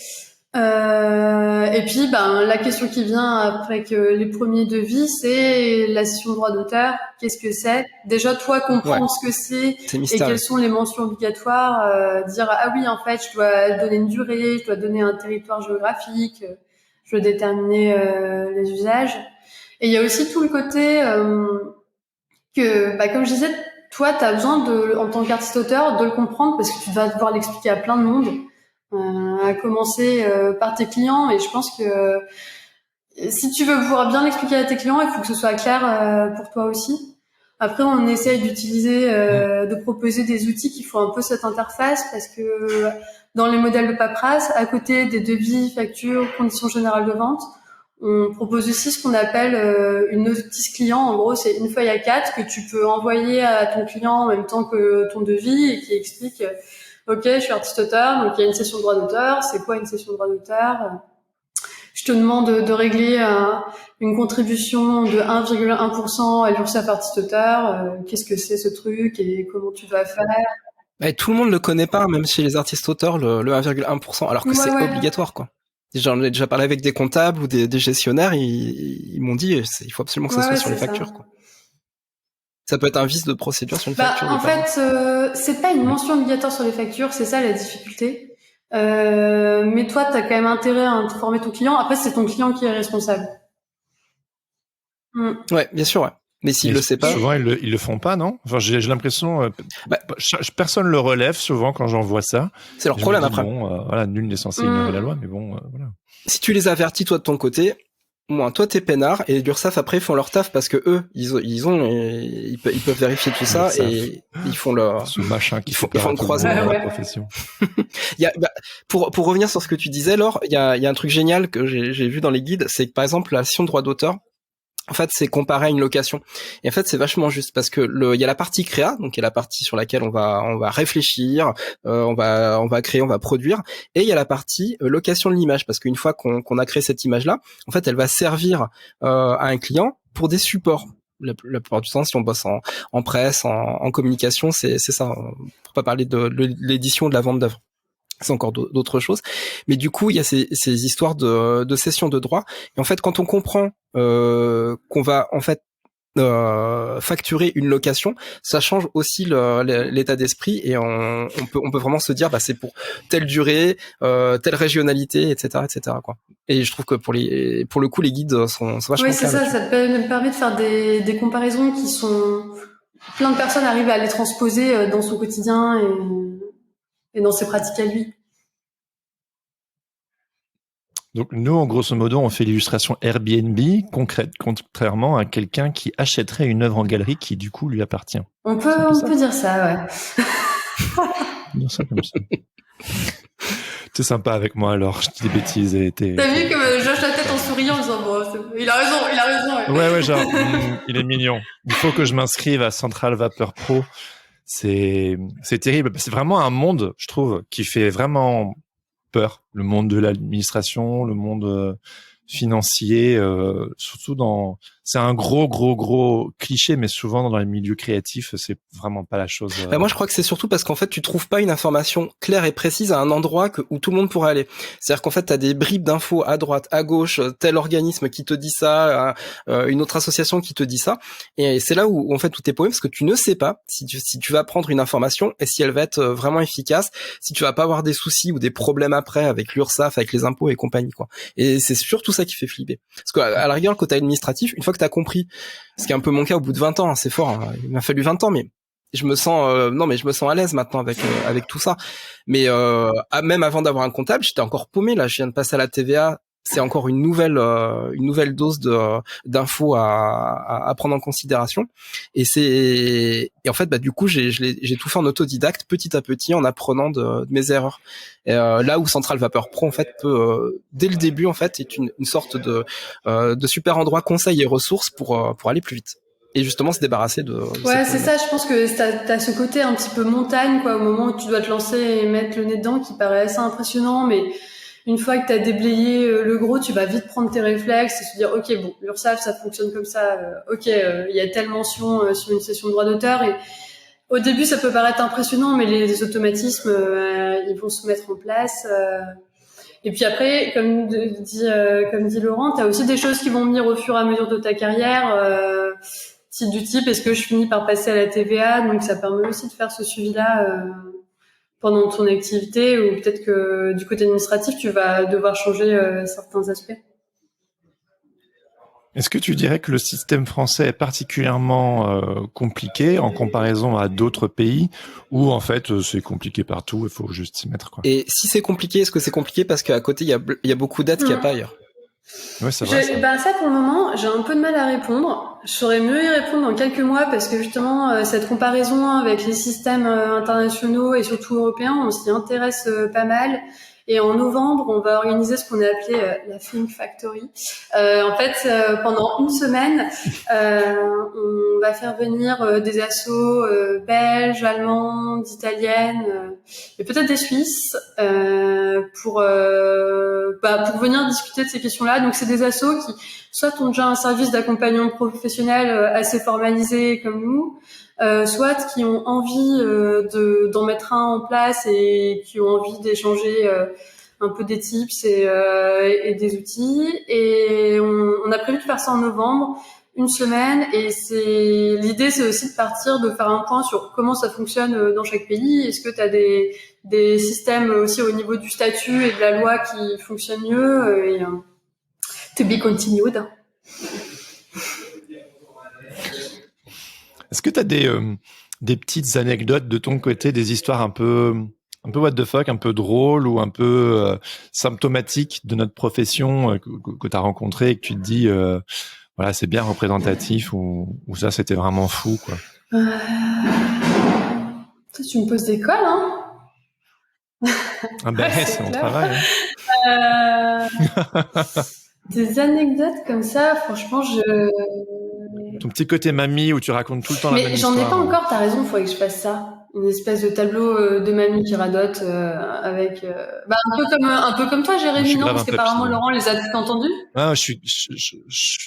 Et puis, la question qui vient après que les premiers devis, c'est la cession de droit d'auteur. Qu'est-ce que c'est? Déjà, toi, comprendre ce que c'est et quelles sont les mentions obligatoires. Dire, ah oui, en fait, je dois donner une durée, je dois donner un territoire géographique, je dois déterminer les usages. Et il y a aussi tout le côté que, comme je disais, toi, tu as besoin en tant qu'artiste-auteur, de le comprendre parce que tu vas devoir l'expliquer à plein de monde. À commencer par tes clients, et je pense que si tu veux pouvoir bien l'expliquer à tes clients, il faut que ce soit clair pour toi aussi. Après, on essaye d'utiliser, de proposer des outils qui font un peu cette interface, parce que dans les modèles de paperasse, à côté des devis, factures, conditions générales de vente, on propose aussi ce qu'on appelle une notice client. En gros, c'est une feuille A4 que tu peux envoyer à ton client en même temps que ton devis, et qui explique ok, je suis artiste-auteur, donc il y a une cession de droit d'auteur. C'est quoi une cession de droit d'auteur? Je te demande de régler une contribution de 1,1% à l'URSSAF artiste-auteur. Qu'est-ce que c'est ce truc et comment tu vas faire? Et tout le monde le connaît pas, même chez les artistes-auteurs, le 1,1%, alors que c'est obligatoire, quoi. J'en ai déjà parlé avec des comptables ou des gestionnaires, ils m'ont dit il faut absolument que ça soit sur les factures, quoi. Ça peut être un vice de procédure sur une facture. En fait, c'est pas une mention obligatoire sur les factures, c'est ça la difficulté. Mais toi, t'as quand même intérêt à informer ton client. Après, c'est ton client qui est responsable. Ouais, bien sûr, ouais. Mais s'il le sait pas. Souvent, ils le font pas, non? Enfin, j'ai l'impression, personne le relève souvent quand j'en vois ça. C'est leur problème après. Bon, voilà, nul n'est censé ignorer la loi, mais bon, voilà. Si tu les avertis, toi, de ton côté, toi t'es peinard, et l'URSSAF après font leur taf, parce que eux ils peuvent vérifier tout ça, et ils font leur ce machin qui ils font le croisement dans la profession. Pour revenir sur ce que tu disais, Laure, il y a un truc génial que j'ai vu dans les guides, c'est que par exemple la cession de droit d'auteur, en fait, c'est comparé à une location. Et en fait, c'est vachement juste, parce que il y a la partie créa, donc il y a la partie sur laquelle on va réfléchir, on va créer, on va produire, et il y a la partie location de l'image, parce qu'une fois qu'on a créé cette image-là, en fait, elle va servir à un client pour des supports. La plupart du temps, si on bosse en presse, en communication, c'est ça. Pour pas parler de l'édition, de la vente d'œuvres. C'est encore d'autres choses, mais du coup il y a ces histoires de cession de droits, et en fait quand on comprend qu'on va en fait facturer une location, ça change aussi l'état d'esprit, et on peut vraiment se dire c'est pour telle durée, telle régionalité, etc., quoi. Et je trouve que pour le coup, les guides sont vachement Oui, c'est clairs. ça te permet de faire des comparaisons qui sont... Plein de personnes arrivent à les transposer dans son quotidien et dans ses pratiques à lui. Donc nous, en grosso modo, on fait l'illustration Airbnb concrète, contrairement à quelqu'un qui achèterait une œuvre en galerie qui du coup lui appartient. On peut dire ça, ouais. Dire ça comme ça. T'es sympa avec moi alors, je dis des bêtises et t'es... T'as vu comme je lâche la tête en souriant en disant bon, il a raison. Ouais, genre, il est mignon. Il faut que je m'inscrive à Central Vapor Pro. C'est terrible. C'est vraiment un monde, je trouve, qui fait vraiment peur. Le monde de l'administration, le monde financier, surtout c'est un gros cliché, mais souvent dans les milieux créatifs, c'est vraiment pas la chose. Moi, je crois que c'est surtout parce qu'en fait, tu trouves pas une information claire et précise à un endroit où tout le monde pourrait aller. C'est-à-dire qu'en fait, t'as des bribes d'infos à droite, à gauche, tel organisme qui te dit ça, une autre association qui te dit ça. Et c'est là où en fait tout est paumé parce que tu ne sais pas si tu vas prendre une information et si elle va être vraiment efficace, si tu vas pas avoir des soucis ou des problèmes après avec l'URSSAF, avec les impôts et compagnie, quoi. Et c'est surtout ça qui fait flipper. Parce qu'à la rigueur, le côté administratif, une fois que t'as compris, ce qui est un peu mon cas au bout de 20 ans, hein, c'est fort, hein, il m'a fallu 20 ans, mais je me sens à l'aise maintenant avec tout ça. Mais même avant d'avoir un comptable, j'étais encore paumé. Là, je viens de passer à la TVA. C'est encore une nouvelle dose d'infos à prendre en considération. Et en fait, du coup, j'ai tout fait en autodidacte, petit à petit, en apprenant de mes erreurs. Et là où Central Vapor Pro, en fait, peut dès le début, en fait, est une sorte de super endroit conseil et ressources pour aller plus vite. Et justement se débarrasser de... Ouais, c'est ça, je pense que t'as ce côté un petit peu montagne, quoi, au moment où tu dois te lancer et mettre le nez dedans, qui paraît assez impressionnant, mais une fois que t'as déblayé le gros, tu vas vite prendre tes réflexes et se dire, ok, bon, l'URSSAF, ça fonctionne comme ça, il y a telle mention sur une session de droit d'auteur, et au début, ça peut paraître impressionnant, mais les automatismes, ils vont se mettre en place, et puis après, comme dit Laurent, t'as aussi des choses qui vont venir au fur et à mesure de ta carrière, du type est-ce que je finis par passer à la TVA, donc ça permet aussi de faire ce suivi-là pendant ton activité, ou peut-être que du côté administratif tu vas devoir changer certains aspects. Est-ce que tu dirais que le système français est particulièrement compliqué en comparaison à d'autres pays, ou en fait c'est compliqué partout, il faut juste s'y mettre, quoi. Et si c'est compliqué, est-ce que c'est compliqué parce qu'à côté il y a beaucoup d'aides qu'il n'y a pas ailleurs? Ouais, c'est vrai. Ça pour le moment, j'ai un peu de mal à répondre. Je saurais mieux y répondre dans quelques mois parce que justement cette comparaison avec les systèmes internationaux et surtout européens, on s'y intéresse pas mal. Et en novembre, on va organiser ce qu'on a appelé la Think Factory. En fait, pendant une semaine, on va faire venir des assos belges, allemandes, italiennes et peut-être des Suisses pour venir discuter de ces questions-là. Donc, c'est des assos qui soit ont déjà un service d'accompagnement professionnel assez formalisé comme nous, soit qui ont envie d'en mettre un en place et qui ont envie d'échanger un peu des tips et des outils. Et on a prévu de faire ça en novembre, une semaine. Et l'idée, c'est aussi de partir, de faire un point sur comment ça fonctionne dans chaque pays. Est-ce que tu as des systèmes aussi au niveau du statut et de la loi qui fonctionnent mieux, et to be continued. Est-ce que tu as des petites anecdotes de ton côté, des histoires un peu what the fuck, un peu drôles ou un peu symptomatiques de notre profession que tu as rencontré et que tu te dis voilà, c'est bien représentatif, ou ça c'était vraiment fou, quoi. Toi, tu me poses des cols, hein? Ah ben, ouais, c'est mon travail. Des anecdotes comme ça, franchement, Ton petit côté mamie où tu racontes tout le temps la même histoire. Mais j'en ai pas encore, t'as raison, il faudrait que je fasse ça. Une espèce de tableau de mamie qui radote avec... un peu comme toi, Jérémy, non? Parce qu'apparemment, Laurent les a tout entendus. Ah, je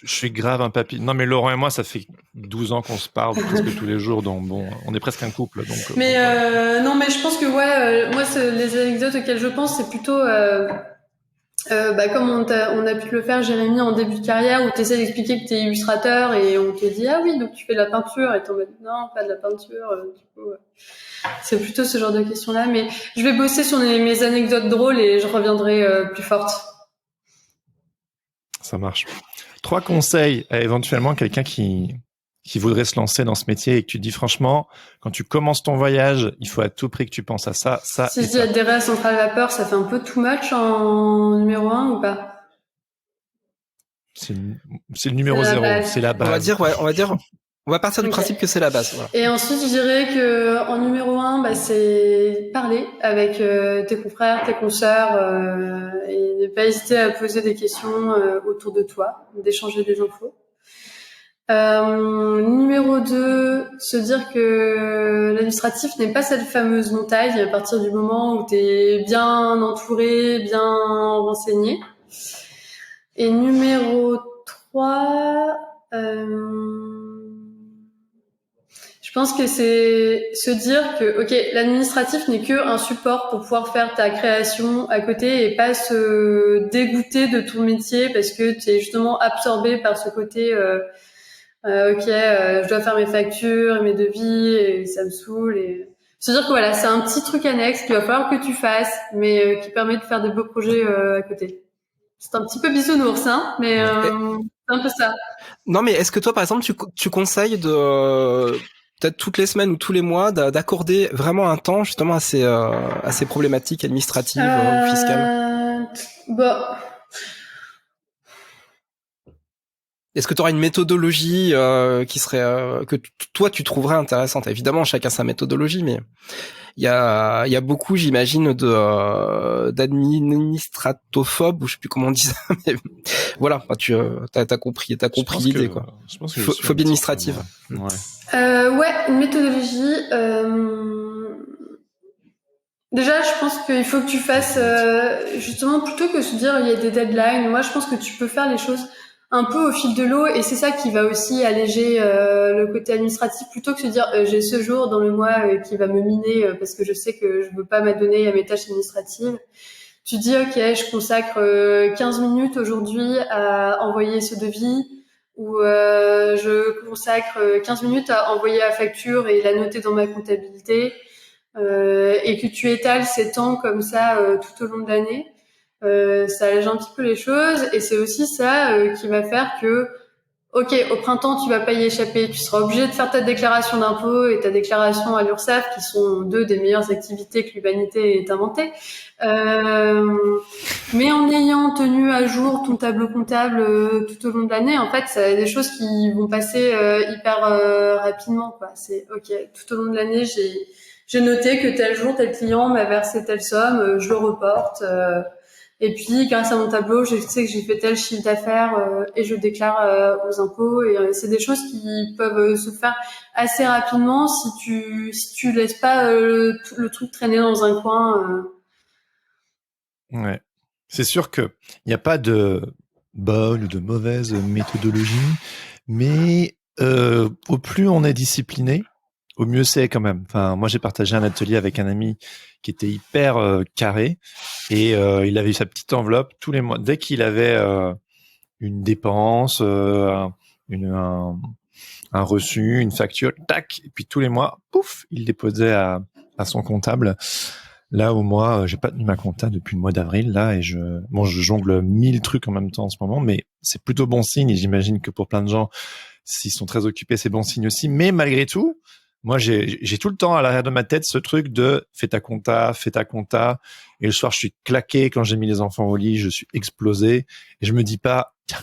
suis grave un papy. Non, mais Laurent et moi, ça fait 12 ans qu'on se parle presque tous les jours, donc bon, on est presque un couple. Donc, non, mais je pense que moi, les anecdotes auxquelles je pense, c'est plutôt... comme on a pu le faire, Jérémy, en début de carrière, où tu essaies d'expliquer que tu es illustrateur et on te dit ah oui, donc tu fais de la peinture, et t'en mode non, pas de la peinture. Du coup, c'est plutôt ce genre de questions-là. Mais je vais bosser sur mes anecdotes drôles et je reviendrai plus forte. Ça marche. 3 conseils à éventuellement quelqu'un qui voudrait se lancer dans ce métier et que tu te dis franchement, quand tu commences ton voyage, il faut à tout prix que tu penses à ça Si et je dis ça. adhérer à centrale vapeur, ça fait un peu too much en numéro 1 ou pas? C'est le numéro C'est la 0, base. c'est la On va base. dire, on va partir du Ok. principe que c'est la base. Voilà. Et ensuite, je dirais que en numéro 1, bah, c'est parler avec tes confrères, tes consoeurs, et ne pas hésiter à poser des questions autour de toi, d'échanger des infos. Numéro 2, se dire que l'administratif n'est pas cette fameuse montagne à partir du moment où tu es bien entouré, bien renseigné. Et numéro 3, je pense que c'est se dire que, ok, l'administratif n'est que un support pour pouvoir faire ta création à côté et pas se dégoûter de ton métier parce que tu es justement absorbé par ce côté, je dois faire mes factures et mes devis et ça me saoule. Et se dire que voilà, c'est un petit truc annexe qu'il va falloir que tu fasses, mais qui permet de faire des beaux projets à côté. C'est un petit peu bisounours, hein, mais c'est un peu ça. Non, mais est-ce que toi, par exemple, tu conseilles de peut-être toutes les semaines ou tous les mois d'accorder vraiment un temps justement à ces problématiques administratives ou fiscales? Bon. Est-ce que tu auras une méthodologie qui serait que toi tu trouverais intéressante? Évidemment, chacun sa méthodologie, mais il y a beaucoup, j'imagine, d'administratophobes, ou je sais plus comment on dit ça, mais voilà, tu t'as compris l'idée, quoi. Je pense que Phobie administrative. Ouais, une méthodologie. Déjà, je pense qu'il faut que tu fasses justement plutôt que se dire il y a des deadlines. Moi, je pense que tu peux faire les choses un peu au fil de l'eau et c'est ça qui va aussi alléger le côté administratif plutôt que se dire j'ai ce jour dans le mois qui va me miner parce que je sais que je veux pas m'adonner à mes tâches administratives. Tu dis ok, je consacre 15 minutes aujourd'hui à envoyer ce devis ou je consacre 15 minutes à envoyer la facture et la noter dans ma comptabilité. Et que tu étales ces temps comme ça tout au long de l'année, ça allège un petit peu les choses et c'est aussi ça qui va faire que ok, au printemps tu vas pas y échapper, tu seras obligé de faire ta déclaration d'impôt et ta déclaration à l'URSSAF qui sont deux des meilleures activités que l'humanité ait inventées, mais en ayant tenu à jour ton tableau comptable tout au long de l'année, en fait ça des choses qui vont passer hyper rapidement quoi. C'est ok, tout au long de l'année j'ai noté que tel jour, tel client m'a versé telle somme, je le reporte. Et puis, grâce à mon tableau, je sais que j'ai fait tel chiffre d'affaires et je déclare aux impôts. Et c'est des choses qui peuvent se faire assez rapidement si tu laisses pas le truc traîner dans un coin. Ouais. C'est sûr que il n'y a pas de bonne ou de mauvaise méthodologie, mais au plus on est discipliné, au mieux c'est quand même. Enfin, moi j'ai partagé un atelier avec un ami qui était hyper carré et il avait sa petite enveloppe tous les mois. Dès qu'il avait une dépense, un reçu, une facture, tac, et puis tous les mois, pouf, il déposait à son comptable. Là où moi, j'ai pas tenu ma compta depuis le mois d'avril, là, et je jongle 1000 trucs en même temps en ce moment, mais c'est plutôt bon signe, et j'imagine que pour plein de gens, s'ils sont très occupés, c'est bon signe aussi. Mais malgré tout, moi, j'ai tout le temps à l'arrière de ma tête ce truc de fais ta compta. Et le soir, je suis claqué quand j'ai mis les enfants au lit, je suis explosé, et je me dis pas, tiens,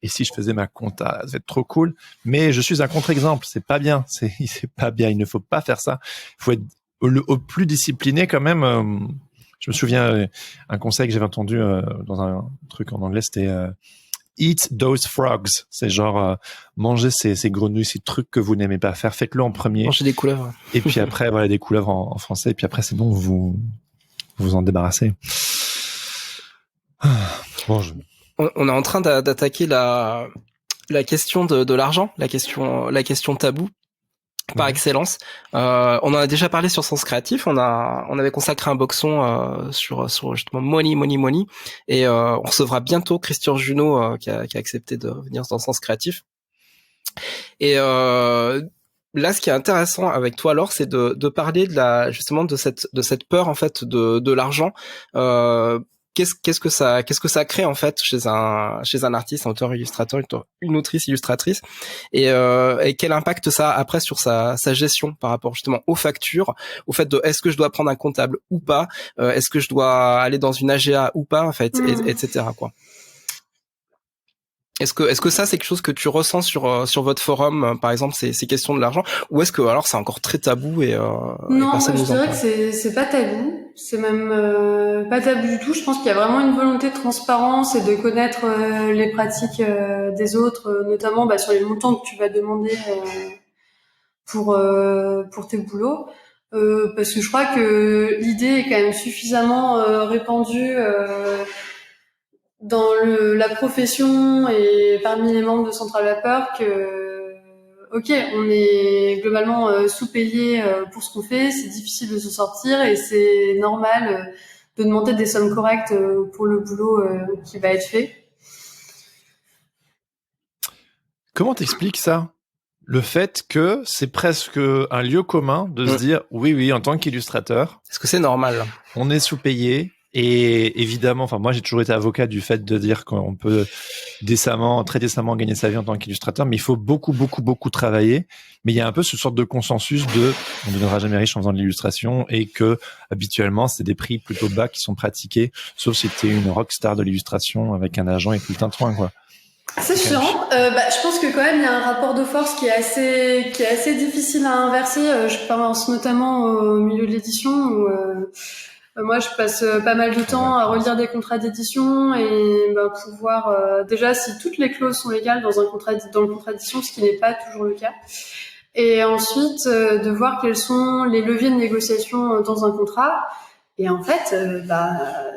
et si je faisais ma compta, ça va être trop cool. Mais je suis un contre-exemple, c'est pas bien, c'est pas bien, il ne faut pas faire ça. Il faut être au plus discipliné quand même. Je me souviens un conseil que j'avais entendu dans un truc en anglais, c'était eat those frogs. C'est genre manger ces grenouilles, ces trucs que vous n'aimez pas faire, faites-le en premier. Manger des couleuvres. Et puis après, voilà, des couleuvres en français. Et puis après, c'est bon, vous en débarrassez. Bon, On est en train d'attaquer la question de l'argent, la question tabou. Par excellence. On en a déjà parlé sur Sens Créatif. On avait consacré un boxon sur justement money. Et on recevra bientôt Christian Junot qui a accepté de venir dans Sens Créatif. Et là, ce qui est intéressant avec toi, Laure, c'est de parler justement de cette peur en fait de l'argent. qu'est-ce que ça crée en fait chez un artiste, un auteur illustrateur, une autrice illustratrice, et quel impact ça a après sur sa gestion par rapport justement aux factures, au fait de est-ce que je dois prendre un comptable ou pas, est-ce que je dois aller dans une AGA ou pas en fait, etc. quoi. Est-ce que ça c'est quelque chose que tu ressens sur votre forum, par exemple, ces questions de l'argent, ou est-ce que alors c'est encore très tabou et non, personne je nous en dirais parle? que c'est pas tabou, c'est même pas tabou du tout. Je pense qu'il y a vraiment une volonté de transparence et de connaître les pratiques des autres, notamment sur les montants que tu vas demander pour tes boulots, parce que je crois que l'idée est quand même suffisamment répandue dans la profession et parmi les membres de Central Vapeur que, ok, on est globalement sous-payé pour ce qu'on fait, c'est difficile de se sortir et c'est normal de demander des sommes correctes pour le boulot qui va être fait. Comment t'expliques ça? Le fait que c'est presque un lieu commun de se dire, oui, en tant qu'illustrateur. Est-ce que c'est normal? On est sous-payé. Et évidemment, enfin, moi, j'ai toujours été avocat du fait de dire qu'on peut très décemment gagner sa vie en tant qu'illustrateur, mais il faut beaucoup travailler. Mais il y a un peu ce sorte de consensus de, on ne deviendra jamais riche en faisant de l'illustration et que, habituellement, c'est des prix plutôt bas qui sont pratiqués, sauf si t'es une rockstar de l'illustration avec un agent et tout le tintouin, quoi. C'est chiant. Je pense que quand même il y a un rapport de force qui est assez difficile à inverser. Je pense notamment au milieu de l'édition où moi je passe pas mal de temps à relire des contrats d'édition et pouvoir déjà si toutes les clauses sont légales dans le contrat d'édition, ce qui n'est pas toujours le cas. Et ensuite de voir quels sont les leviers de négociation dans un contrat. Et en fait,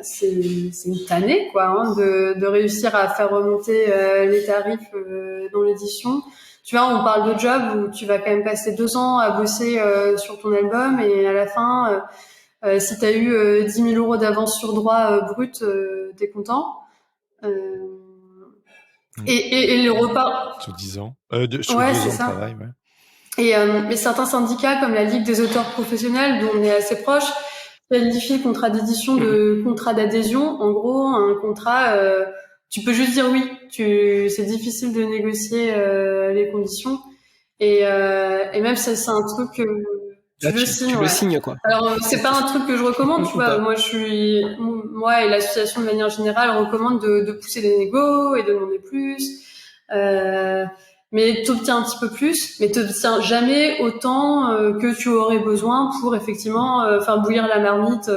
c'est une tannée, quoi, de réussir à faire remonter les tarifs dans l'édition. Tu vois, on parle de job où tu vas quand même passer 2 ans à bosser sur ton album et à la fin, si t'as eu 10 000 euros d'avance sur droit brut, t'es content. Et le repas... Sur 10 ans. Sur 2 ans de travail, ouais. Et certains syndicats, comme la Ligue des auteurs professionnels, dont on est assez proche, qualifie le contrat d'édition de contrat d'adhésion. En gros, un contrat, tu peux juste dire oui. C'est difficile de négocier les conditions. Et même ça, c'est un truc que tu le signes, quoi. Alors c'est pas un truc que je recommande, tu vois. Moi et l'association de manière générale recommande de pousser les négos et de demander plus. Mais t'obtiens un petit peu plus, mais t'obtiens jamais autant que tu aurais besoin pour effectivement faire bouillir la marmite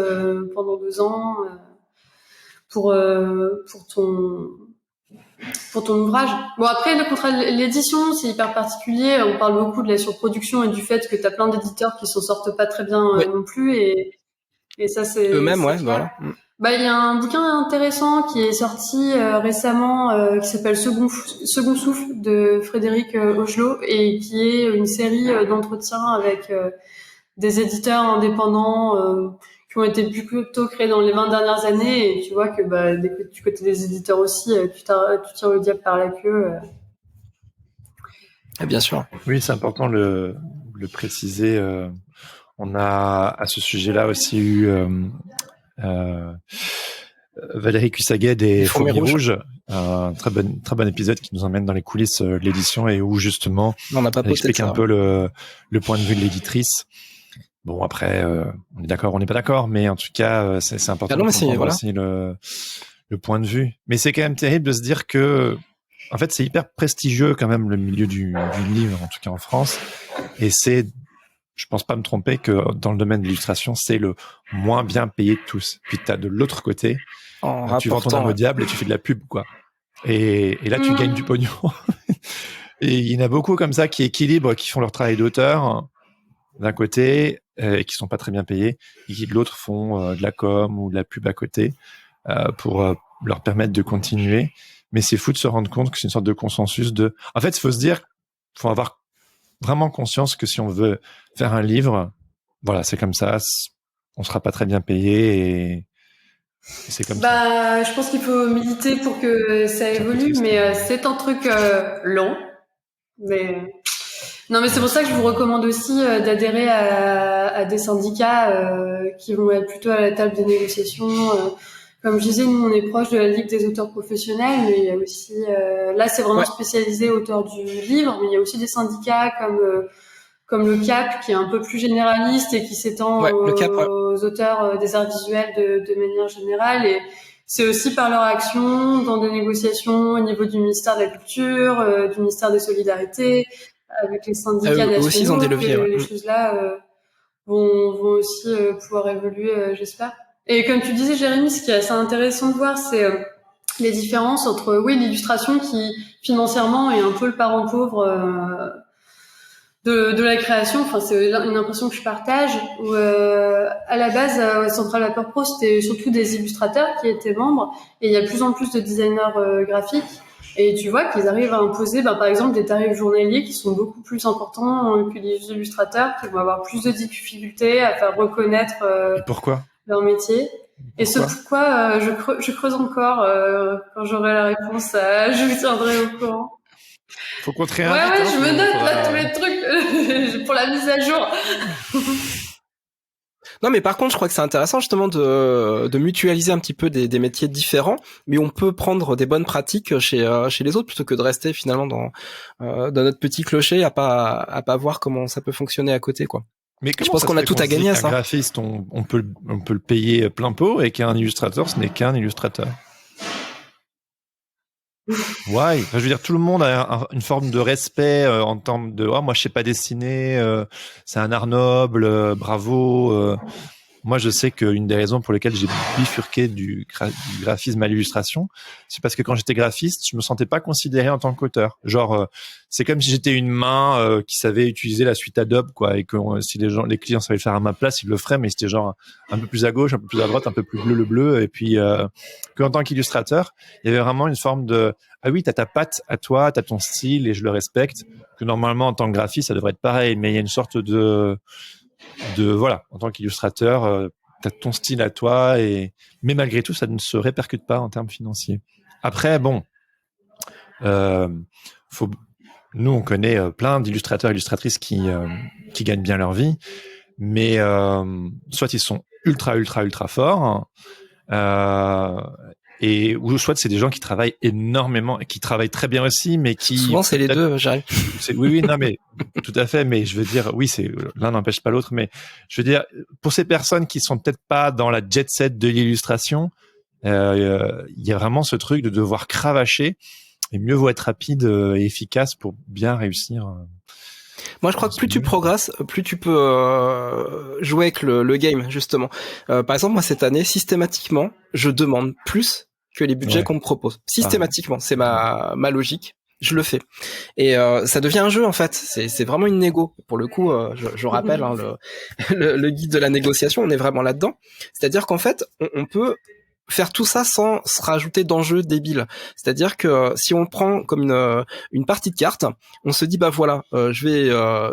pendant 2 ans pour ton ouvrage. Bon, après le contrat de l'édition, c'est hyper particulier. On parle beaucoup de la surproduction et du fait que t'as plein d'éditeurs qui s'en sortent pas très bien non plus et ça c'est eux-mêmes, c'est voilà. Il y a un bouquin intéressant qui est sorti récemment qui s'appelle Second Souffle de Frédéric Augelot et qui est une série d'entretiens avec des éditeurs indépendants qui ont été plutôt créés dans les 20 dernières années et tu vois que du côté des éditeurs aussi tu tires le diable par la queue. Bien sûr. Oui, c'est important le préciser. On a à ce sujet-là aussi eu Valérie Cussaguet des Fourmis Rouges, un très bon épisode qui nous emmène dans les coulisses de l'édition et où justement elle explique un peu le point de vue de l'éditrice. Bon, après, on est d'accord, on n'est pas d'accord, mais en tout cas, c'est important de comprendre aussi le point de vue. Mais c'est quand même terrible de se dire que, en fait, c'est hyper prestigieux quand même le milieu du livre, en tout cas en France, et je pense pas me tromper que dans le domaine de l'illustration, c'est le moins bien payé de tous. Puis t'as de l'autre côté, tu vends ton âme au diable et tu fais de la pub, quoi. Et là, tu gagnes du pognon. Et il y en a beaucoup comme ça qui équilibrent, qui font leur travail d'auteur d'un côté et qui sont pas très bien payés, et qui de l'autre font de la com ou de la pub à côté pour leur permettre de continuer. Mais c'est fou de se rendre compte que c'est une sorte de consensus de... En fait, il faut se dire, faut avoir vraiment conscience que si on veut faire un livre, voilà, c'est comme ça, on sera pas très bien payé et c'est comme ça. Je pense qu'il faut militer pour que ça évolue, mais c'est un truc lent. Mais non, mais c'est pour ça que je vous recommande aussi d'adhérer à des syndicats qui vont être plutôt à la table des négociations. comme je disais, nous on est proche de la Ligue des auteurs professionnels, mais il y a aussi là c'est vraiment spécialisé auteur du livre, mais il y a aussi des syndicats comme le CAP qui est un peu plus généraliste et qui s'étend aux auteurs des arts visuels de manière générale. Et c'est aussi par leur action dans des négociations au niveau du ministère de la Culture, du ministère des Solidarités, avec les syndicats nationaux, aussi, ils ont des leviers, que les choses-là vont aussi pouvoir évoluer, j'espère. Et comme tu disais, Jérémy, ce qui est assez intéressant de voir, c'est les différences entre l'illustration qui financièrement est un peu le parent pauvre de la création. Enfin, c'est une impression que je partage. Où à la base, Central Paper Pro, c'était surtout des illustrateurs qui étaient membres, et il y a de plus en plus de designers graphiques. Et tu vois qu'ils arrivent à imposer, par exemple, des tarifs journaliers qui sont beaucoup plus importants que les illustrateurs, qui vont avoir plus de difficultés à faire reconnaître Et pourquoi leur métier. Et ce pourquoi je creuse encore. Quand j'aurai la réponse, je vous tiendrai au courant. Faut qu'on te réinvite. Ouais, je me note là tous les trucs pour la mise à jour. Non, mais par contre, je crois que c'est intéressant justement de mutualiser un petit peu des métiers différents, mais on peut prendre des bonnes pratiques chez les autres plutôt que de rester finalement dans notre petit clocher à pas voir comment ça peut fonctionner à côté, quoi. Mais je pense qu'on a tout à gagner à ça. Un graphiste, on peut le payer plein pot, et qu'un illustrateur, ce n'est qu'un illustrateur. Ouais, je veux dire, tout le monde a une forme de respect en termes de moi je sais pas dessiner, c'est un art noble, bravo. Moi, je sais qu'une des raisons pour lesquelles j'ai bifurqué du graphisme à l'illustration, c'est parce que quand j'étais graphiste, je me sentais pas considéré en tant qu'auteur. Genre, c'est comme si j'étais une main qui savait utiliser la suite Adobe, quoi, et que si les clients savaient le faire à ma place, ils le feraient, mais c'était genre un peu plus à gauche, un peu plus à droite, un peu plus bleu le bleu, et puis qu'en tant qu'illustrateur, il y avait vraiment une forme de ah oui, t'as ta patte à toi, t'as ton style, et je le respecte. Que normalement, en tant que graphiste, ça devrait être pareil, mais il y a une sorte de voilà, en tant qu'illustrateur, t'as ton style à toi, mais malgré tout, ça ne se répercute pas en termes financiers. Après, bon, nous, on connaît plein d'illustrateurs et illustratrices qui gagnent bien leur vie, mais soit ils sont ultra forts, ou soit c'est des gens qui travaillent énormément, qui travaillent très bien aussi, mais qui souvent c'est les deux, j'arrive. Oui, non, mais tout à fait. Mais je veux dire, oui, c'est l'un n'empêche pas l'autre. Mais je veux dire, pour ces personnes qui sont peut-être pas dans la jet set de l'illustration, il y a vraiment ce truc de devoir cravacher, et mieux vaut être rapide et efficace pour bien réussir. Moi, je crois que plus tu progresses, plus tu peux jouer avec le game, justement. Par exemple, moi, cette année, systématiquement, je demande plus que les budgets qu'on me propose. Systématiquement, c'est ma logique. Je le fais. Et ça devient un jeu, en fait. C'est vraiment une négo. Pour le coup, je rappelle le guide de la négociation, on est vraiment là-dedans. C'est-à-dire qu'en fait, on peut faire tout ça sans se rajouter d'enjeux débiles. C'est-à-dire que si on prend comme une partie de cartes, on se dit bah voilà, je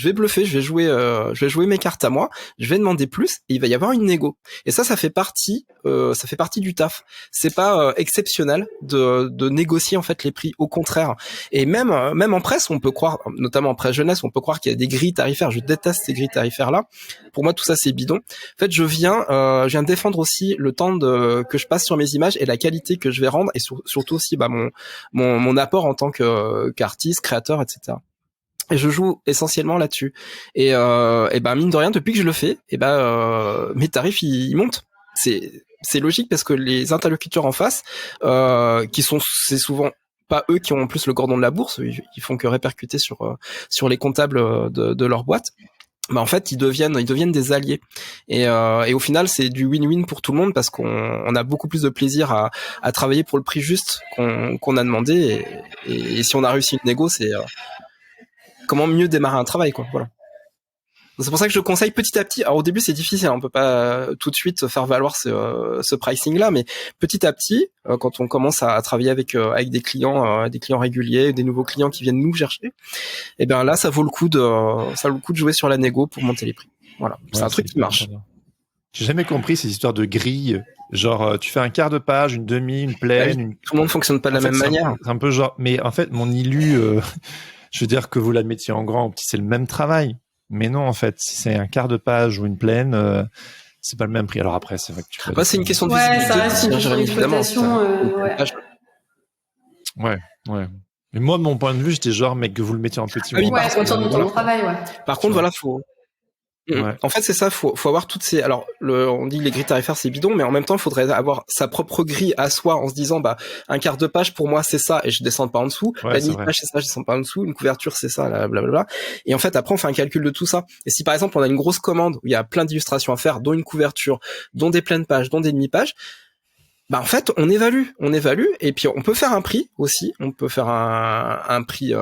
vais bluffer, je vais jouer mes cartes à moi, je vais demander plus, et il va y avoir une négo. Et ça fait partie du taf. C'est pas exceptionnel de négocier en fait les prix, au contraire. Et même en presse, on peut croire, notamment en presse jeunesse, on peut croire qu'il y a des grilles tarifaires. Je déteste ces grilles tarifaires là. Pour moi, tout ça c'est bidon. En fait, je viens défendre aussi le temps que je passe sur mes images et la qualité que je vais rendre, et surtout aussi mon apport en tant qu'artiste, créateur, etc. Et je joue essentiellement là-dessus. Et mine de rien, depuis que je le fais, mes tarifs ils montent. C'est logique parce que les interlocuteurs en face, c'est souvent pas eux qui ont en plus le cordon de la bourse, ils font que répercuter sur les comptables de leur boîte. Bah en fait ils deviennent des alliés, et au final c'est du win-win pour tout le monde parce qu'on a beaucoup plus de plaisir à travailler pour le prix juste qu'on a demandé, et si on a réussi une négo, c'est comment mieux démarrer un travail, quoi. Voilà. C'est pour ça que je conseille petit à petit. Alors au début c'est difficile, on peut pas tout de suite faire valoir ce pricing là, mais petit à petit, quand on commence à travailler avec des clients réguliers, des nouveaux clients qui viennent nous chercher, et bien là ça vaut le coup de jouer sur la négo pour monter les prix. Voilà, c'est un truc qui marche. J'ai jamais compris ces histoires de grilles. Genre, tu fais un quart de page, une demi, une pleine. Tout le monde fonctionne pas de la même manière. C'est un peu genre, mais en fait mon illu. Je veux dire que vous l'admettiez en grand ou petit, c'est le même travail. Mais non, en fait, si c'est un quart de page ou une pleine, c'est pas le même prix. Alors après, c'est vrai que tu peux. Bah, c'est une question de Ouais, visibilité. ça reste une question évidemment. d'exploitation. Ouais. Ouais. Mais moi, de mon point de vue, j'étais genre, mec, que vous le mettiez en petit. Ah oui, Ouais, quand on ton travail, ouais. Par contre, voilà, faut. Ouais. En fait, c'est ça, faut avoir toutes ces. Alors, on dit les grilles tarifaires c'est bidon, mais en même temps, il faudrait avoir sa propre grille à soi en se disant, bah, un quart de page pour moi c'est ça et je descends pas en dessous. Ouais, La demi-page c'est ça, je descends pas en dessous. Une couverture c'est ça, blablabla. Et en fait, après, on fait un calcul de tout ça. Et si par exemple on a une grosse commande où il y a plein d'illustrations à faire, dont une couverture, dont des pleines pages, dont des demi-pages. Bah en fait on évalue et puis on peut faire un prix aussi, on peut faire un prix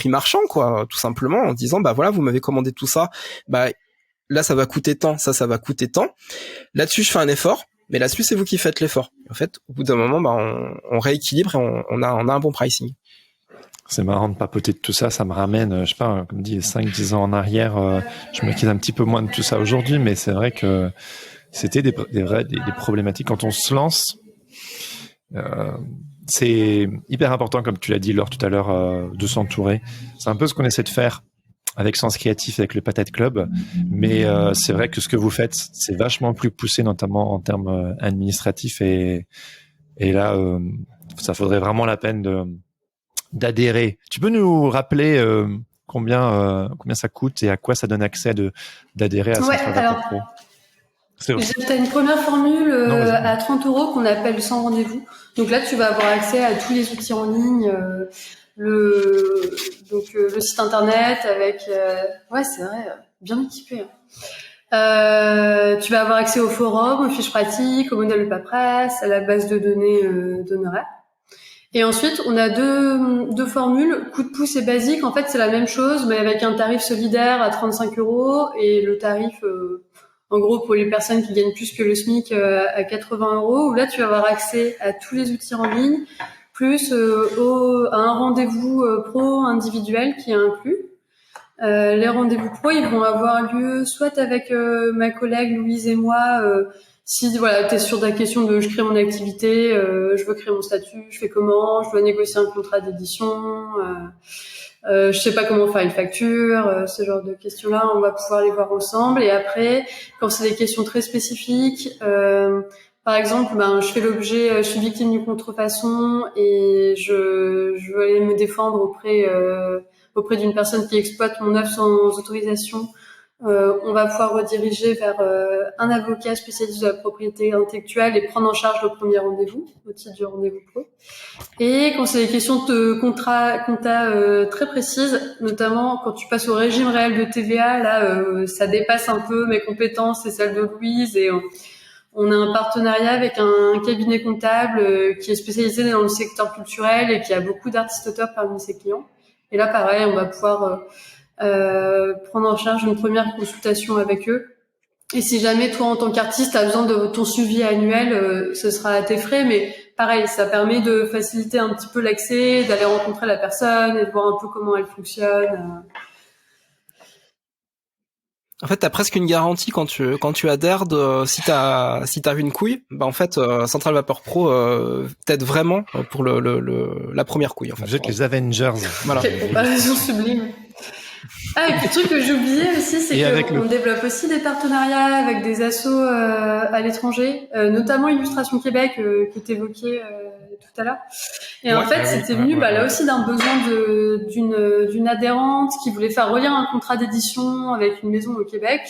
marchand quoi, tout simplement en disant bah voilà vous m'avez commandé tout ça, bah là ça va coûter tant, ça va coûter tant, là-dessus je fais un effort, mais là-dessus c'est vous qui faites l'effort. En fait au bout d'un moment bah on rééquilibre et on a un bon pricing. C'est marrant de papoter de tout ça, ça me ramène, je sais pas, comme dit 5-10 ans en arrière, je m'inquiète un petit peu moins de tout ça aujourd'hui, mais c'est vrai que c'était des problématiques quand on se lance. C'est hyper important, comme tu l'as dit Laure tout à l'heure, de s'entourer. C'est un peu ce qu'on essaie de faire avec Sens Créatif, avec le Patate Club, mais c'est vrai que ce que vous faites, c'est vachement plus poussé, notamment en termes administratifs, et là, ça faudrait vraiment la peine d'adhérer. Tu peux nous rappeler combien ça coûte et à quoi ça donne accès d'adhérer à Sens Créatif Pro? T'as une première formule à 30 € qu'on appelle sans rendez-vous. Donc là, tu vas avoir accès à tous les outils en ligne, le site internet avec, ouais, c'est vrai, bien équipé. Tu vas avoir accès au forum, aux fiches pratiques, au modèle de paperasse, à la base de données d'honoraires. Et ensuite, on a deux formules, coup de pouce et basique. En fait, c'est la même chose, mais avec un tarif solidaire à 35 € et le tarif, en gros, pour les personnes qui gagnent plus que le SMIC, à 80 €, où là, tu vas avoir accès à tous les outils en ligne, plus à un rendez-vous pro individuel qui est inclus. Les rendez-vous pro, ils vont avoir lieu soit avec ma collègue Louise et moi, si voilà, t'es sûr de la question de je crée mon activité, je veux créer mon statut, je fais comment, je dois négocier un contrat d'édition, je sais pas comment faire une facture, ce genre de questions-là, on va pouvoir les voir ensemble. Et après, quand c'est des questions très spécifiques, par exemple, je fais l'objet, je suis victime d'une contrefaçon et je veux aller me défendre auprès d'une personne qui exploite mon œuvre sans autorisation. On va pouvoir rediriger vers un avocat spécialiste de la propriété intellectuelle et prendre en charge le premier rendez-vous au titre du rendez-vous pro. Et quand c'est des questions de compta très précises, notamment quand tu passes au régime réel de TVA, là ça dépasse un peu mes compétences et celles de Louise, et on a un partenariat avec un cabinet comptable qui est spécialisé dans le secteur culturel et qui a beaucoup d'artistes-auteurs parmi ses clients. Et là pareil, on va pouvoir prendre en charge une première consultation avec eux. Et si jamais toi en tant qu'artiste as besoin de ton suivi annuel, ce sera à tes frais, mais pareil, ça permet de faciliter un petit peu l'accès, d'aller rencontrer la personne et de voir un peu comment elle fonctionne. En fait, t'as presque une garantie quand tu adhères si t'as une couille, en fait Central Vapor Pro t'aide vraiment pour la première couille en fait. Vous êtes les Avengers. Voilà. Quelle comparaison sublime. Ah, et puis le truc que j'oubliais aussi, c'est qu'on développe aussi des partenariats avec des assos à l'étranger, notamment Illustration Québec que t'évoquais tout à l'heure. Et en fait, c'était venu là aussi d'un besoin d'une adhérente qui voulait faire relire un contrat d'édition avec une maison au Québec.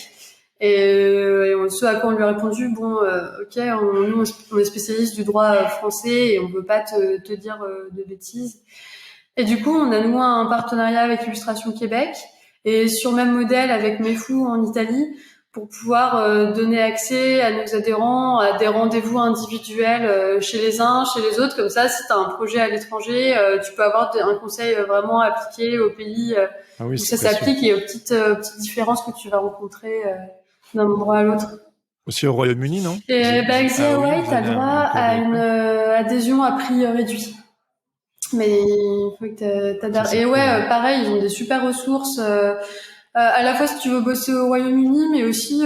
Et ce à quoi on lui a répondu, ok, nous on est spécialiste du droit français et on veut pas te dire de bêtises. Et du coup, on a noué un partenariat avec Illustration Québec et sur même modèle avec Mefou en Italie pour pouvoir donner accès à nos adhérents à des rendez-vous individuels chez les uns, chez les autres. Comme ça, si tu as un projet à l'étranger, tu peux avoir un conseil vraiment appliqué au pays où ça s'applique et aux petites différences que tu vas rencontrer d'un endroit à l'autre. Aussi au Royaume-Uni, non? Et ouais, tu as droit à une adhésion à prix réduit. Mais il faut que t'adhères. Et ouais, pareil, ils ont des super ressources. À la fois si tu veux bosser au Royaume-Uni, mais aussi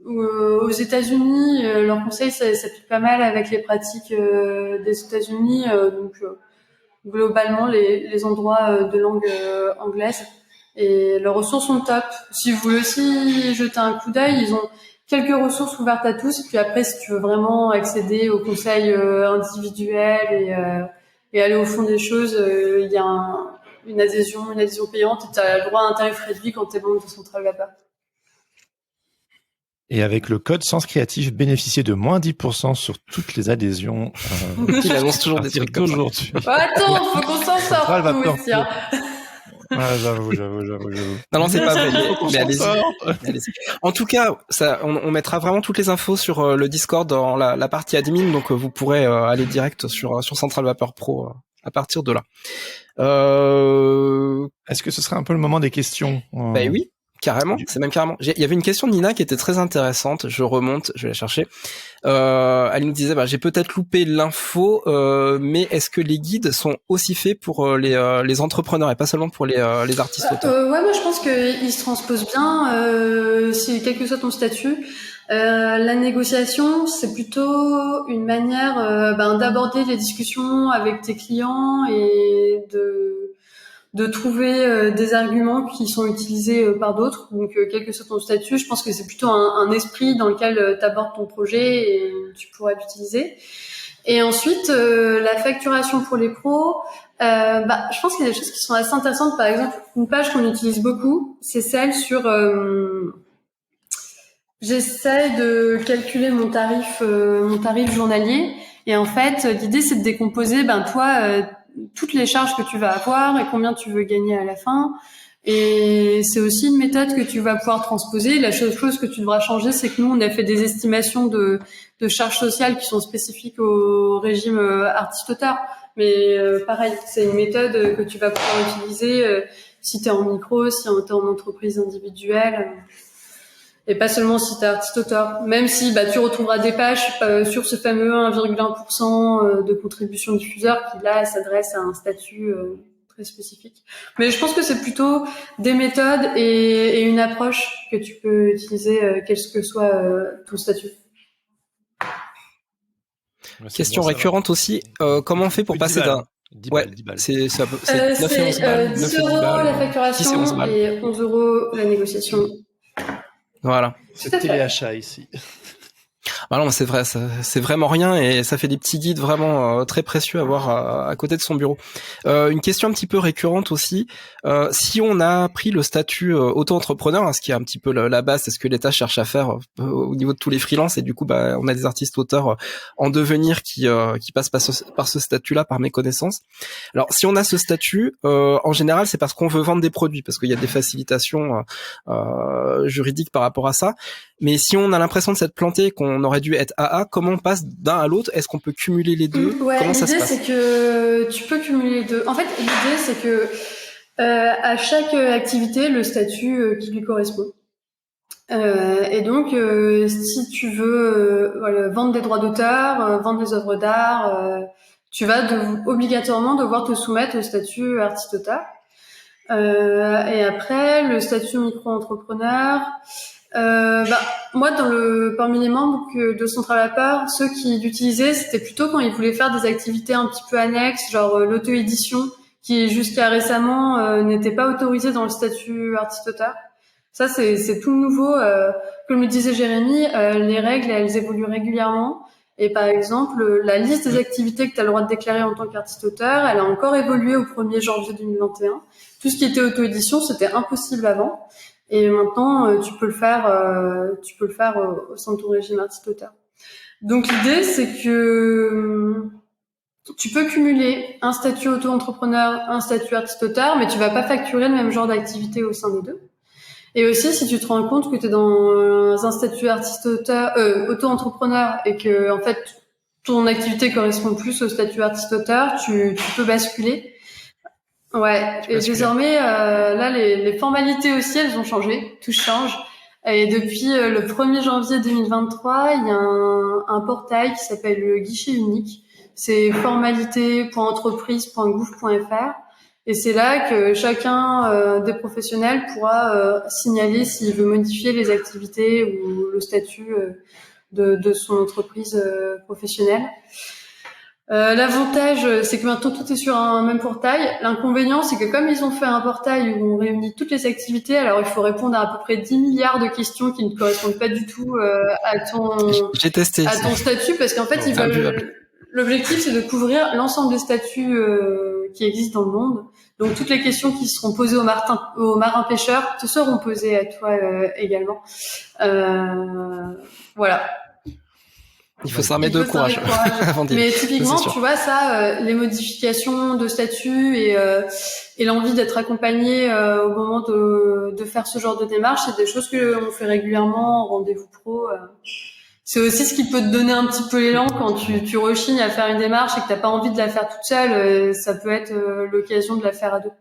aux États-Unis. Leur conseil, ça s'applique pas mal avec les pratiques des États-Unis. Donc globalement, les endroits de langue anglaise. Et leurs ressources sont top. Si vous voulez aussi jeter un coup d'œil, quelques ressources ouvertes à tous. Puis après, si tu veux vraiment accéder aux conseils individuels et aller au fond des choses, il y a une adhésion payante et tu as le droit à un tarif réduit quand tu es membre de Central Vapeur. Et avec le code Sens Créatif, bénéficiez de moins 10% sur toutes les adhésions. Il annonce toujours des trucs d'aujourd'hui. Attends, faut qu'on s'en sorte nous aussi. Hein. Ah, j'avoue. Non, c'est pas vrai. Mais allez-y. En tout cas, on mettra vraiment toutes les infos sur le Discord dans la partie admin, donc vous pourrez aller direct sur Central Vapeur Pro à partir de là. Est-ce que ce serait un peu le moment des questions? Bah oui. Carrément, c'est même carrément. Il y avait une question de Nina qui était très intéressante. Je remonte, je vais la chercher. Elle nous disait, j'ai peut-être loupé l'info, mais est-ce que les guides sont aussi faits pour les entrepreneurs et pas seulement pour les artistes auteurs? Ouais, moi je pense qu'ils se transposent bien, si quel que soit ton statut. La négociation, c'est plutôt une manière d'aborder les discussions avec tes clients et de trouver des arguments qui sont utilisés par d'autres. Donc, quel que soit ton statut, je pense que c'est plutôt un esprit dans lequel tu abordes ton projet et tu pourras l'utiliser. Et ensuite, la facturation pour les pros, je pense qu'il y a des choses qui sont assez intéressantes. Par exemple, une page qu'on utilise beaucoup, c'est celle sur... j'essaye de calculer mon tarif journalier. Et en fait, l'idée, c'est de décomposer, toutes les charges que tu vas avoir et combien tu veux gagner à la fin. Et c'est aussi une méthode que tu vas pouvoir transposer. La seule chose que tu devras changer, c'est que nous, on a fait des estimations de charges sociales qui sont spécifiques au régime artiste-auteur. Mais pareil, c'est une méthode que tu vas pouvoir utiliser si tu es en micro, si tu es en entreprise individuelle. Et pas seulement si t'es artiste-auteur. Même si tu retrouveras des pages sur ce fameux 1,1% de contribution diffuseur qui là s'adresse à un statut très spécifique. Mais je pense que c'est plutôt des méthodes et une approche que tu peux utiliser quel que soit ton statut. Ouais, question récurrente aussi, comment on fait pour passer d'un... 10 balles. C'est 9 et 11 balles. 10 € la facturation et 11 € la négociation. Voilà. C'est téléachat ici. Ah non, c'est vrai, c'est vraiment rien et ça fait des petits guides vraiment très précieux à avoir à côté de son bureau. Une question un petit peu récurrente aussi, si on a pris le statut auto-entrepreneur, ce qui est un petit peu la base, c'est ce que l'État cherche à faire au niveau de tous les freelances et du coup on a des artistes auteurs en devenir qui passent par ce statut-là, par mes connaissances. Alors si on a ce statut, en général c'est parce qu'on veut vendre des produits, parce qu'il y a des facilitations juridiques par rapport à ça. Mais si on a l'impression de s'être planté, qu'on aurait dû être AA, comment on passe d'un à l'autre? Est-ce qu'on peut cumuler les deux? Comment ça se passe? L'idée, c'est que tu peux cumuler les deux. En fait, l'idée, c'est que à chaque activité, le statut qui lui correspond. Et donc, si tu veux vendre des droits d'auteur, vendre des œuvres d'art, tu vas obligatoirement devoir te soumettre au statut artiste-auteur. Et après, le statut micro-entrepreneur... moi, parmi les membres de Central Vapeur, ceux qui l'utilisaient, c'était plutôt quand ils voulaient faire des activités un petit peu annexes, genre l'auto-édition, qui jusqu'à récemment n'était pas autorisée dans le statut artiste-auteur. Ça, c'est tout nouveau. Comme le disait Jérémy, les règles, elles évoluent régulièrement. Et par exemple, la liste des activités que tu as le droit de déclarer en tant qu'artiste-auteur, elle a encore évolué au 1er janvier 2021. Tout ce qui était auto-édition, c'était impossible avant. Et maintenant, tu peux le faire au sein de ton régime artiste-auteur. Donc l'idée, c'est que tu peux cumuler un statut auto-entrepreneur, un statut artiste-auteur, mais tu vas pas facturer le même genre d'activité au sein des deux. Et aussi, si tu te rends compte que tu es dans un statut artiste-auteur, auto-entrepreneur, et que en fait ton activité correspond plus au statut artiste-auteur, tu peux basculer. Ouais, et désormais, là, les formalités aussi, elles ont changé, tout change. Et depuis le 1er janvier 2023, il y a un portail qui s'appelle le guichet unique. C'est formalité.entreprise.gouv.fr. Et c'est là que chacun des professionnels pourra signaler s'il veut modifier les activités ou le statut de son entreprise professionnelle. L'avantage, c'est que maintenant tout est sur un même portail. L'inconvénient, c'est que comme ils ont fait un portail où on réunit toutes les activités, alors il faut répondre à peu près 10 milliards de questions qui ne correspondent pas du tout à ton statut, parce qu'en fait, l'objectif, c'est de couvrir l'ensemble des statuts qui existent dans le monde. Donc toutes les questions qui seront posées aux marins pêcheurs te seront posées à toi également. Voilà. Il faut s'armer de courage. Avant d'y Mais typiquement, tu vois ça, les modifications de statut et l'envie d'être accompagné au moment de faire ce genre de démarche, c'est des choses que on fait régulièrement en rendez-vous pro. C'est aussi ce qui peut te donner un petit peu l'élan quand tu rechignes à faire une démarche et que t'as pas envie de la faire toute seule. Ça peut être l'occasion de la faire à deux.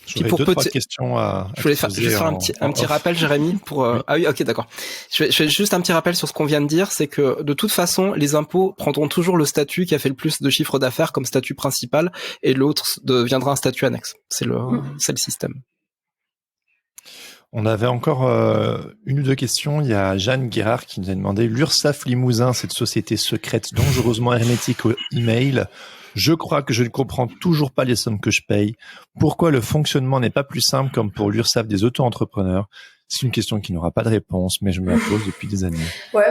J'aurais deux, trois questions à je voulais juste faire un petit rappel, Jérémy, pour oui. Ah oui, ok, d'accord. Je fais juste un petit rappel sur ce qu'on vient de dire, c'est que de toute façon, les impôts prendront toujours le statut qui a fait le plus de chiffre d'affaires comme statut principal, et l'autre deviendra un statut annexe. C'est le système. On avait encore une ou deux questions. Il y a Jeanne Guérard qui nous a demandé l'URSSAF Limousin, cette société secrète dangereusement hermétique au email. Je crois que je ne comprends toujours pas les sommes que je paye. Pourquoi le fonctionnement n'est pas plus simple comme pour l'URSSAF des auto-entrepreneurs? C'est une question qui n'aura pas de réponse, mais je me la pose depuis des années. Ouais,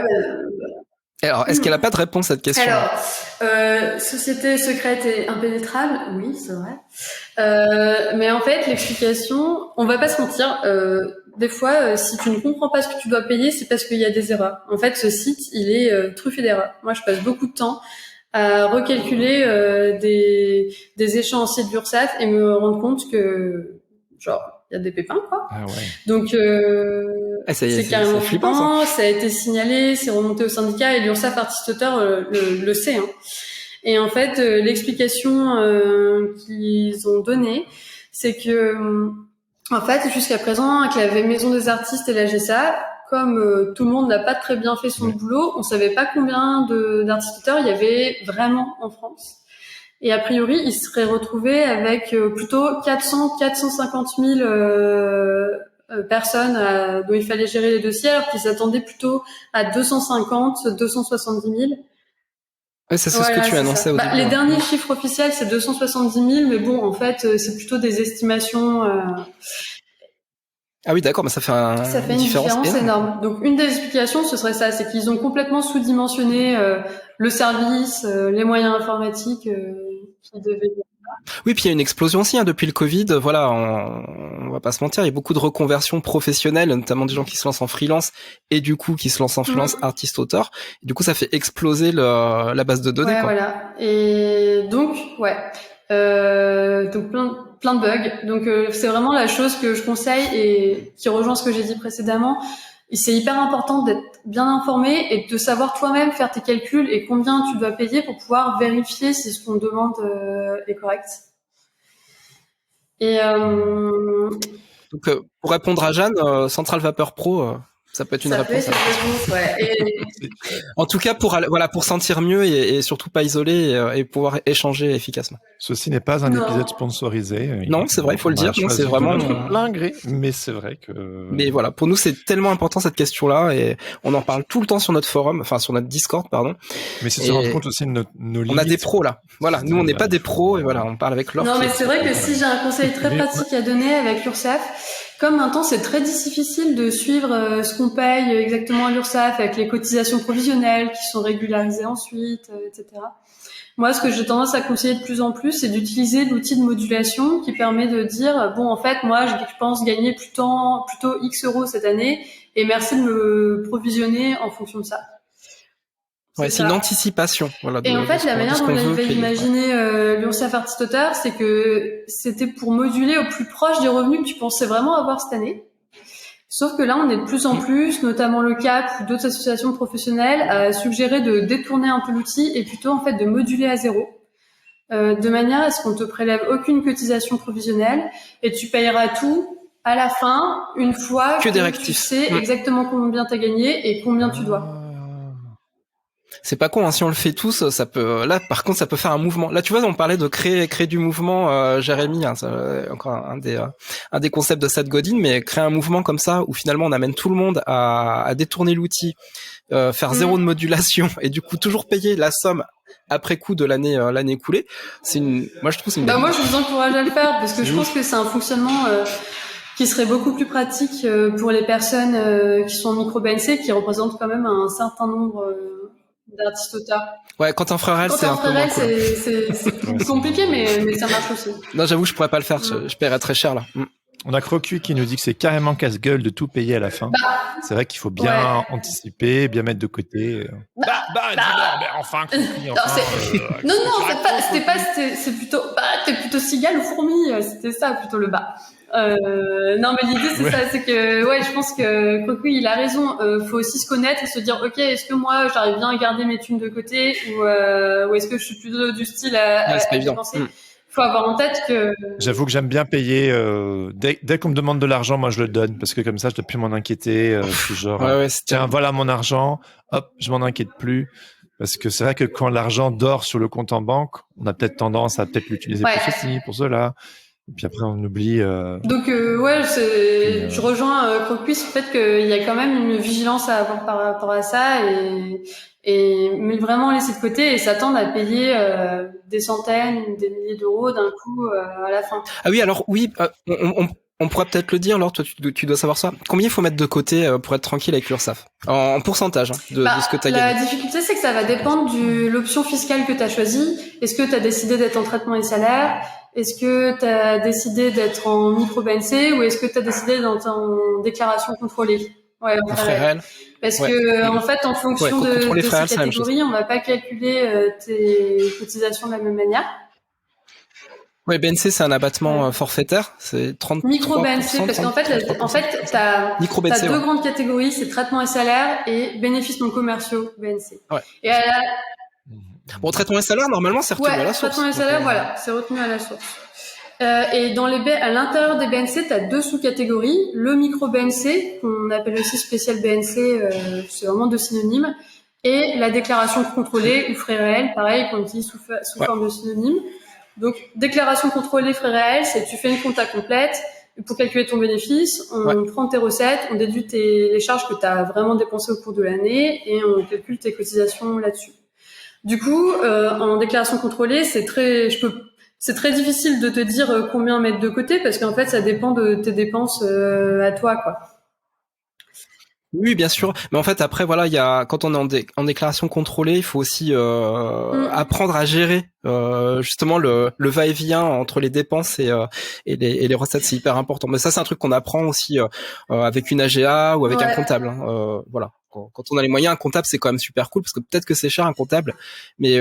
alors, est-ce qu'elle n'a pas de réponse à cette question? Alors, société secrète et impénétrable, oui, c'est vrai. Mais en fait, l'explication, on va pas se mentir, des fois, si tu ne comprends pas ce que tu dois payer, c'est parce qu'il y a des erreurs. En fait, ce site, il est truffé d'erreurs. Moi, je passe beaucoup de temps à recalculer des échéanciers de l'URSSAF et me rendre compte que, genre, il y a des pépins, quoi. Ah ouais. Donc, c'est carrément flippant. Ça a été signalé, c'est remonté au syndicat et l'URSSAF artiste-auteur le sait. Hein. Et en fait, l'explication qu'ils ont donnée, c'est que, en fait, jusqu'à présent, avec la Maison des artistes et la GSA, comme tout le monde n'a pas très bien fait son boulot, on savait pas combien d'artistes-auteurs il y avait vraiment en France. Et a priori, ils seraient retrouvés avec plutôt 450 000 personnes dont il fallait gérer les dossiers, alors qu'ils s'attendaient plutôt à 250, 270 000. Ouais, c'est ce que tu annonçais au début. Les derniers chiffres officiels, c'est 270 000, mais bon, en fait, c'est plutôt des estimations. Ah oui, d'accord, mais ça fait une différence énorme. Donc, une des explications, ce serait ça, c'est qu'ils ont complètement sous-dimensionné le service, les moyens informatiques qui devaient... Oui, puis il y a une explosion aussi depuis le Covid. Voilà, on va pas se mentir, il y a beaucoup de reconversions professionnelles, notamment des gens qui se lancent en freelance et du coup qui se lancent en freelance artiste-auteur. Et du coup, ça fait exploser la base de données. Ouais, quoi. Voilà. Et donc, donc plein de bugs. Donc c'est vraiment la chose que je conseille et qui rejoint ce que j'ai dit précédemment. Et c'est hyper important d'être bien informé et de savoir toi-même faire tes calculs et combien tu dois payer pour pouvoir vérifier si ce qu'on demande est correct. Et donc pour répondre à Jeanne, Central Vapeur Pro, ça peut être une réponse. En tout cas, pour sentir mieux et surtout pas isolé et pouvoir échanger efficacement. Ceci n'est pas un épisode sponsorisé. Non, c'est vrai, il faut le dire. Non, c'est vraiment plein gré, mais c'est vrai que. Mais voilà, pour nous, c'est tellement important cette question-là et on en parle tout le temps sur notre forum, enfin sur notre Discord, pardon. Mais c'est se rendre compte aussi de nos limites. On a des pros là. Voilà, nous on n'est pas des pros et voilà, on parle avec Laure. Non, mais c'est vrai que si j'ai un conseil très pratique à donner avec l'URSSAF. Comme maintenant c'est très difficile de suivre ce qu'on paye exactement à l'URSSAF avec les cotisations provisionnelles qui sont régularisées ensuite, etc. Moi, ce que j'ai tendance à conseiller de plus en plus, c'est d'utiliser l'outil de modulation qui permet de dire bon, en fait, moi, je pense gagner plutôt X euros cette année et merci de me provisionner en fonction de ça. Ouais, c'est une anticipation. Voilà, et en fait, la manière dont on avait imaginé l'URSSAF artiste-auteur, c'est que c'était pour moduler au plus proche des revenus que tu pensais vraiment avoir cette année. Sauf que là, on est de plus en plus, notamment le CAP ou d'autres associations professionnelles, à suggérer de détourner un peu l'outil et plutôt en fait de moduler à zéro, de manière à ce qu'on te prélève aucune cotisation provisionnelle et tu payeras tout à la fin, une fois que tu sais exactement combien t'as gagné et combien tu dois. C'est pas con, hein. Si on le fait tous, ça peut. Là, par contre, ça peut faire un mouvement. Là, tu vois, on parlait de créer du mouvement, Jérémy. Hein, encore un des concepts de Seth Godin, mais créer un mouvement comme ça où finalement on amène tout le monde à détourner l'outil faire zéro de modulation et du coup toujours payer la somme après coup de l'année écoulée, moi je trouve c'est une moi je vous encourage à le faire parce que je pense que c'est un fonctionnement qui serait beaucoup plus pratique pour les personnes qui sont en micro-BNC, qui représentent quand même un certain nombre d'artistes auteurs. Ouais, quand un frérel, c'est un peu moins cool. C'est compliqué, mais ça marche aussi. Non, j'avoue, je pourrais pas le faire. Je paierais très cher là. On a Crocu qui nous dit que c'est carrément casse-gueule de tout payer à la fin. C'est vrai qu'il faut bien anticiper, bien mettre de côté. Dis-leur, mais enfin, Crocu, enfin. Non, c'est plutôt, t'es plutôt cigale ou fourmi, c'était ça plutôt le bas. Non, mais l'idée c'est ça, c'est que je pense que Crocu il a raison. Faut aussi se connaître et se dire, ok, est-ce que moi j'arrive bien à garder mes thunes de côté ou est-ce que je suis plutôt du style à dépenser. Faut avoir en tête que. J'avoue que j'aime bien payer. Dès qu'on me demande de l'argent, moi je le donne parce que comme ça, je dois plus m'en inquiéter. Je suis genre, tiens, voilà mon argent. Hop, je m'en inquiète plus. Parce que c'est vrai que quand l'argent dort sur le compte en banque, on a peut-être tendance à peut-être l'utiliser pour ceci, pour cela. Et puis après, on oublie. Donc je rejoins Crocu sur le fait qu'il y a quand même une vigilance à avoir par rapport à ça mais vraiment laisser de côté et s'attendre à payer des centaines, des milliers d'euros d'un coup à la fin. Ah oui, alors on pourrait peut-être le dire, alors toi tu dois savoir ça. Combien il faut mettre de côté pour être tranquille avec l'URSSAF en pourcentage de ce que tu as gagné? La difficulté, c'est que ça va dépendre de l'option fiscale que tu as choisie. Est-ce que tu as décidé d'être en traitement et salaire? Est-ce que tu as décidé d'être en micro-BNC ou est-ce que tu as décidé d'être en déclaration contrôlée? Ouais, en FRL. Parce que en fait, en fonction de ces catégories, on va pas calculer tes cotisations de la même manière. Ouais, BNC, c'est un abattement forfaitaire, c'est 30%. Micro-BNC, parce qu'en fait, t'as deux grandes catégories, c'est traitement et salaire et bénéfices non commerciaux, BNC. Ouais. Et bon, traitement et salaire, normalement, c'est retenu à la source. Traitement et salaire, voilà, c'est retenu à la source. Et à l'intérieur des BNC, t'as deux sous-catégories. Le micro-BNC, qu'on appelle aussi spécial BNC, c'est vraiment deux synonymes. Et la déclaration contrôlée ou frais réels, pareil, qu'on utilise sous forme de synonyme. Donc, déclaration contrôlée, frais réels, c'est tu fais une compta complète. Pour calculer ton bénéfice, on prend tes recettes, on déduit les charges que tu as vraiment dépensées au cours de l'année et on calcule tes cotisations là-dessus. Du coup, en déclaration contrôlée, c'est très difficile de te dire combien mettre de côté parce qu'en fait, ça dépend de tes dépenses à toi, quoi. Oui, bien sûr. Mais en fait, après, voilà, quand on est en déclaration contrôlée, il faut aussi apprendre à gérer justement le va-et-vient entre les dépenses et les recettes. C'est hyper important. Mais ça, c'est un truc qu'on apprend aussi avec une AGA ou avec un comptable. Voilà. Quand on a les moyens, un comptable, c'est quand même super cool parce que peut-être que c'est cher un comptable, mais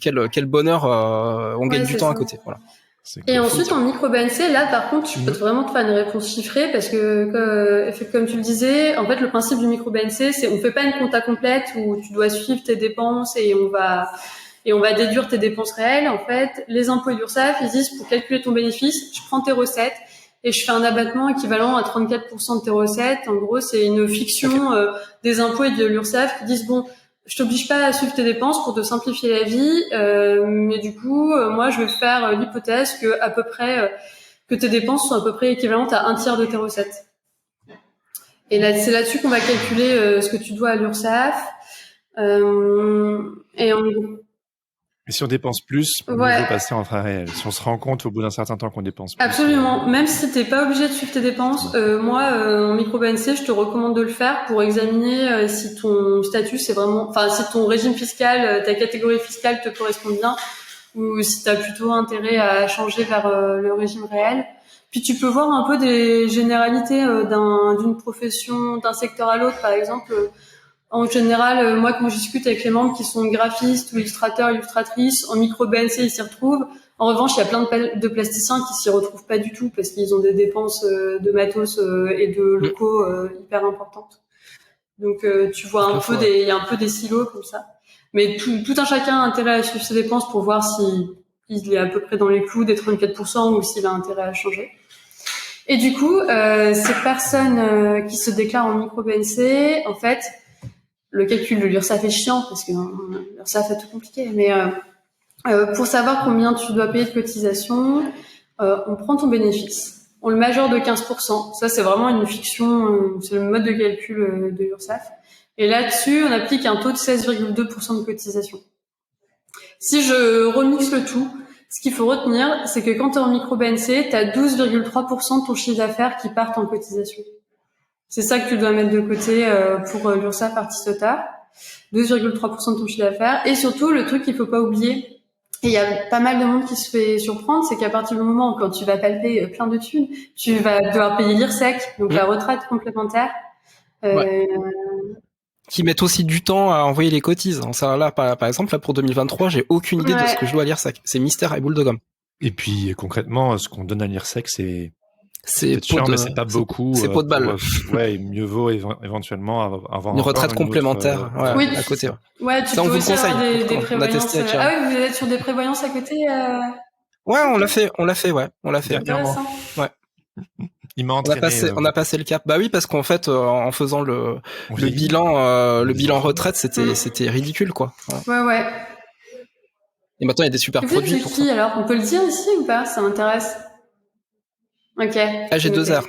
quel bonheur, on gagne du temps à côté. Voilà. Et ensuite, en micro-BNC, là, par contre, je peux vraiment te faire une réponse chiffrée parce que, comme tu le disais, en fait, le principe du micro-BNC, c'est on fait pas une compta complète où tu dois suivre tes dépenses et on va déduire tes dépenses réelles. En fait, les impôts et l'URSSAF, ils disent pour calculer ton bénéfice, je prends tes recettes et je fais un abattement équivalent à 34% de tes recettes. En gros, c'est une fiction des impôts et de l'URSSAF qui disent bon, je t'oblige pas à suivre tes dépenses pour te simplifier la vie, mais du coup, moi, je vais faire l'hypothèse que à peu près que tes dépenses sont à peu près équivalentes à un tiers de tes recettes. Et là, c'est là-dessus qu'on va calculer ce que tu dois à l'URSSAF. Et si on dépense plus, on veut passer en frais réels. Si on se rend compte au bout d'un certain temps qu'on dépense plus. Absolument. Même si t'es pas obligé de suivre tes dépenses, moi, en micro-BNC, je te recommande de le faire pour examiner si ton statut c'est vraiment, si ton régime fiscal, ta catégorie fiscale te correspond bien, ou si t'as plutôt intérêt à changer vers le régime réel. Puis tu peux voir un peu des généralités d'une profession, d'un secteur à l'autre, par exemple. En général, moi, quand je discute avec les membres qui sont graphistes ou illustrateurs, illustratrices, en micro-BNC, ils s'y retrouvent. En revanche, il y a plein de plasticiens qui s'y retrouvent pas du tout parce qu'ils ont des dépenses de matos et de locaux hyper importantes. Donc, tu vois il y a un peu des silos comme ça. Mais tout un chacun a intérêt à suivre ses dépenses pour voir s'il est à peu près dans les clous des 34% ou s'il a intérêt à changer. Et du coup, ces personnes qui se déclarent en micro-BNC, en fait, le calcul de l'URSSAF est chiant parce que l'URSSAF est tout compliqué. Mais pour savoir combien tu dois payer de cotisation, on prend ton bénéfice. On le majore de 15%. Ça, c'est vraiment une fiction. C'est le mode de calcul de l'URSSAF. Et là-dessus, on applique un taux de 16,2% de cotisation. Si je remixe le tout, ce qu'il faut retenir, c'est que quand tu es en micro-BNC, tu as 12,3% de ton chiffre d'affaires qui partent en cotisation. C'est ça que tu dois mettre de côté pour l'URSSAF Artistota. 12,3% de ton chiffre d'affaires. Et surtout, le truc qu'il faut pas oublier, et il y a pas mal de monde qui se fait surprendre, c'est qu'à partir du moment où quand tu vas palper plein de thunes, tu vas devoir payer l'IRSEC, donc la retraite complémentaire. Qui mettent aussi du temps à envoyer les cotises. Ça, là, par exemple, là, pour 2023, j'ai aucune idée de ce que je dois à l'IRSEC. C'est mystère et boule de gomme. Et puis, concrètement, ce qu'on donne à l'IRSEC, c'est cher, mais c'est pas beaucoup. C'est pot de balle. Ouais, mieux vaut éventuellement avoir une retraite complémentaire oui, à côté. Ouais, tu peux aussi avoir des prévoyances. Ah oui, vous êtes sur des prévoyances à côté Ouais, on l'a fait. Intéressant. Ouais. Il m'a entraîné, on a passé le cap. Bah oui, parce qu'en fait, en faisant le bilan retraite, c'était ridicule, quoi. Ouais. Et maintenant, il y a des super produits pour ça. Alors, on peut le dire ici ou pas? Ça m'intéresse. Ok. AG2R.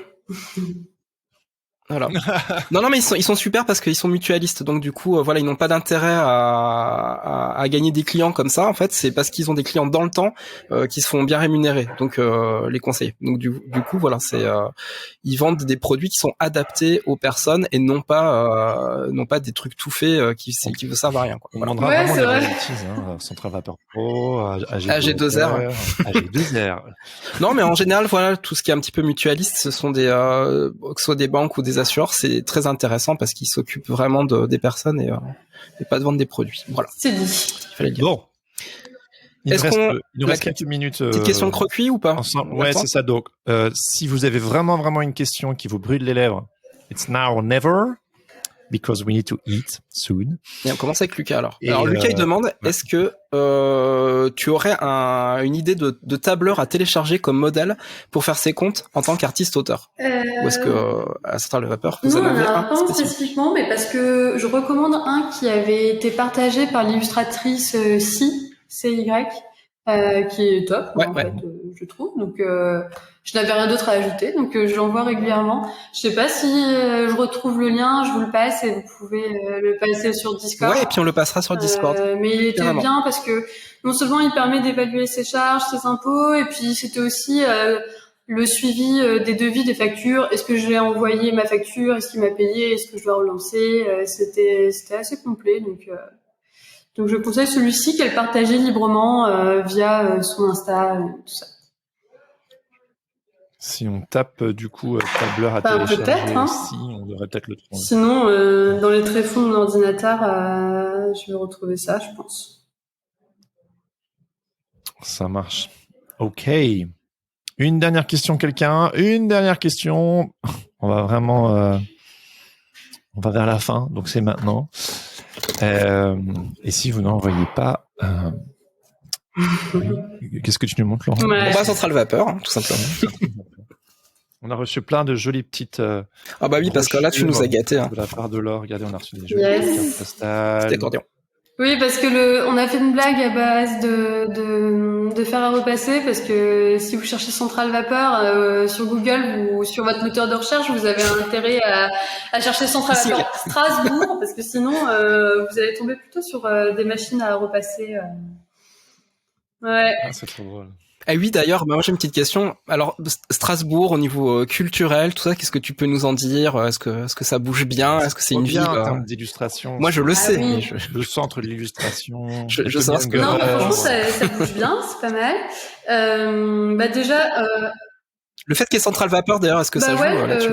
Voilà. Non, mais ils sont super parce qu'ils sont mutualistes. Donc du coup, voilà, ils n'ont pas d'intérêt à gagner des clients comme ça. En fait, c'est parce qu'ils ont des clients dans le temps qui se font bien rémunérer. Donc les conseillers. Donc du coup, voilà, ils vendent des produits qui sont adaptés aux personnes et non pas des trucs tout faits qui ne servent à rien. Quoi. On demandera vraiment des royalties, Central Vapeur Pro, AG2R. AG2R. Non, mais en général, voilà, tout ce qui est un petit peu mutualiste, ce sont que ce soit des banques ou des assureurs, c'est très intéressant parce qu'ils s'occupent vraiment des personnes et pas de vendre des produits. Voilà. C'est dit. Il fallait le dire. Bon. Il nous reste quelques minutes. Petite question de croquis ou pas? Ouais, c'est ça. Donc, si vous avez vraiment une question qui vous brûle les lèvres, it's now or never, because we need to eat soon. Et on commence avec Lucas alors. Alors Lucas il demande, est-ce que tu aurais une idée de tableur à télécharger comme modèle pour faire ses comptes en tant qu'artiste-auteur? Ou est-ce que à Central Vapeur vous en avez un pas spécifiquement, mais parce que je recommande un qui avait été partagé par l'illustratrice CY, qui est top, en fait, je trouve. Donc je n'avais rien d'autre à ajouter, donc je l'envoie régulièrement. Je sais pas si je retrouve le lien, je vous le passe et vous pouvez le passer sur Discord. Ouais, et puis on le passera sur Discord. Mais il était bien parce que non seulement il permet d'évaluer ses charges, ses impôts, et puis c'était aussi le suivi des devis, des factures. Est-ce que j'ai envoyé ma facture? Est-ce qu'il m'a payé? Est-ce que je dois relancer? C'était assez complet, donc je conseille celui-ci qu'elle partageait librement via son Insta, tout ça. Si on tape du coup tableur à télécharger aussi, on devrait peut-être le trouver. Sinon, dans les tréfonds de mon ordinateur, je vais retrouver ça, je pense. Ça marche. Ok. Une dernière question, quelqu'un? Une dernière question. On va vraiment... on va vers la fin, donc c'est maintenant. Et si vous n'envoyez pas... Qu'est-ce que tu nous montres, Laurent? On va à Central Vapeur, tout simplement. On a reçu plein de jolies petites... ah bah oui, parce que là, tu nous as gâtés. De la part de Laure. Regardez, on a reçu des jolies cartes postales. C'était accordéon. Oui, parce que on a fait une blague à base de faire à repasser, parce que si vous cherchez Central Vapeur sur Google ou sur votre moteur de recherche, vous avez intérêt à chercher Central Vapeur Strasbourg, parce que sinon vous allez tomber plutôt sur des machines à repasser. Ouais. Ah, c'est trop drôle. Ah oui, d'ailleurs, moi j'ai une petite question. Alors Strasbourg, au niveau culturel, tout ça, qu'est-ce que tu peux nous en dire? Est-ce que ça bouge bien? Est-ce que c'est une ville en termes d'illustration? Moi je le sais, oui. mais le centre de l'illustration. Je sais ce que. Non, mais franchement, ça bouge bien, c'est pas mal. Bah déjà. Le fait qu'il y ait Central Vapeur, d'ailleurs, est-ce que ça joue là-dessus?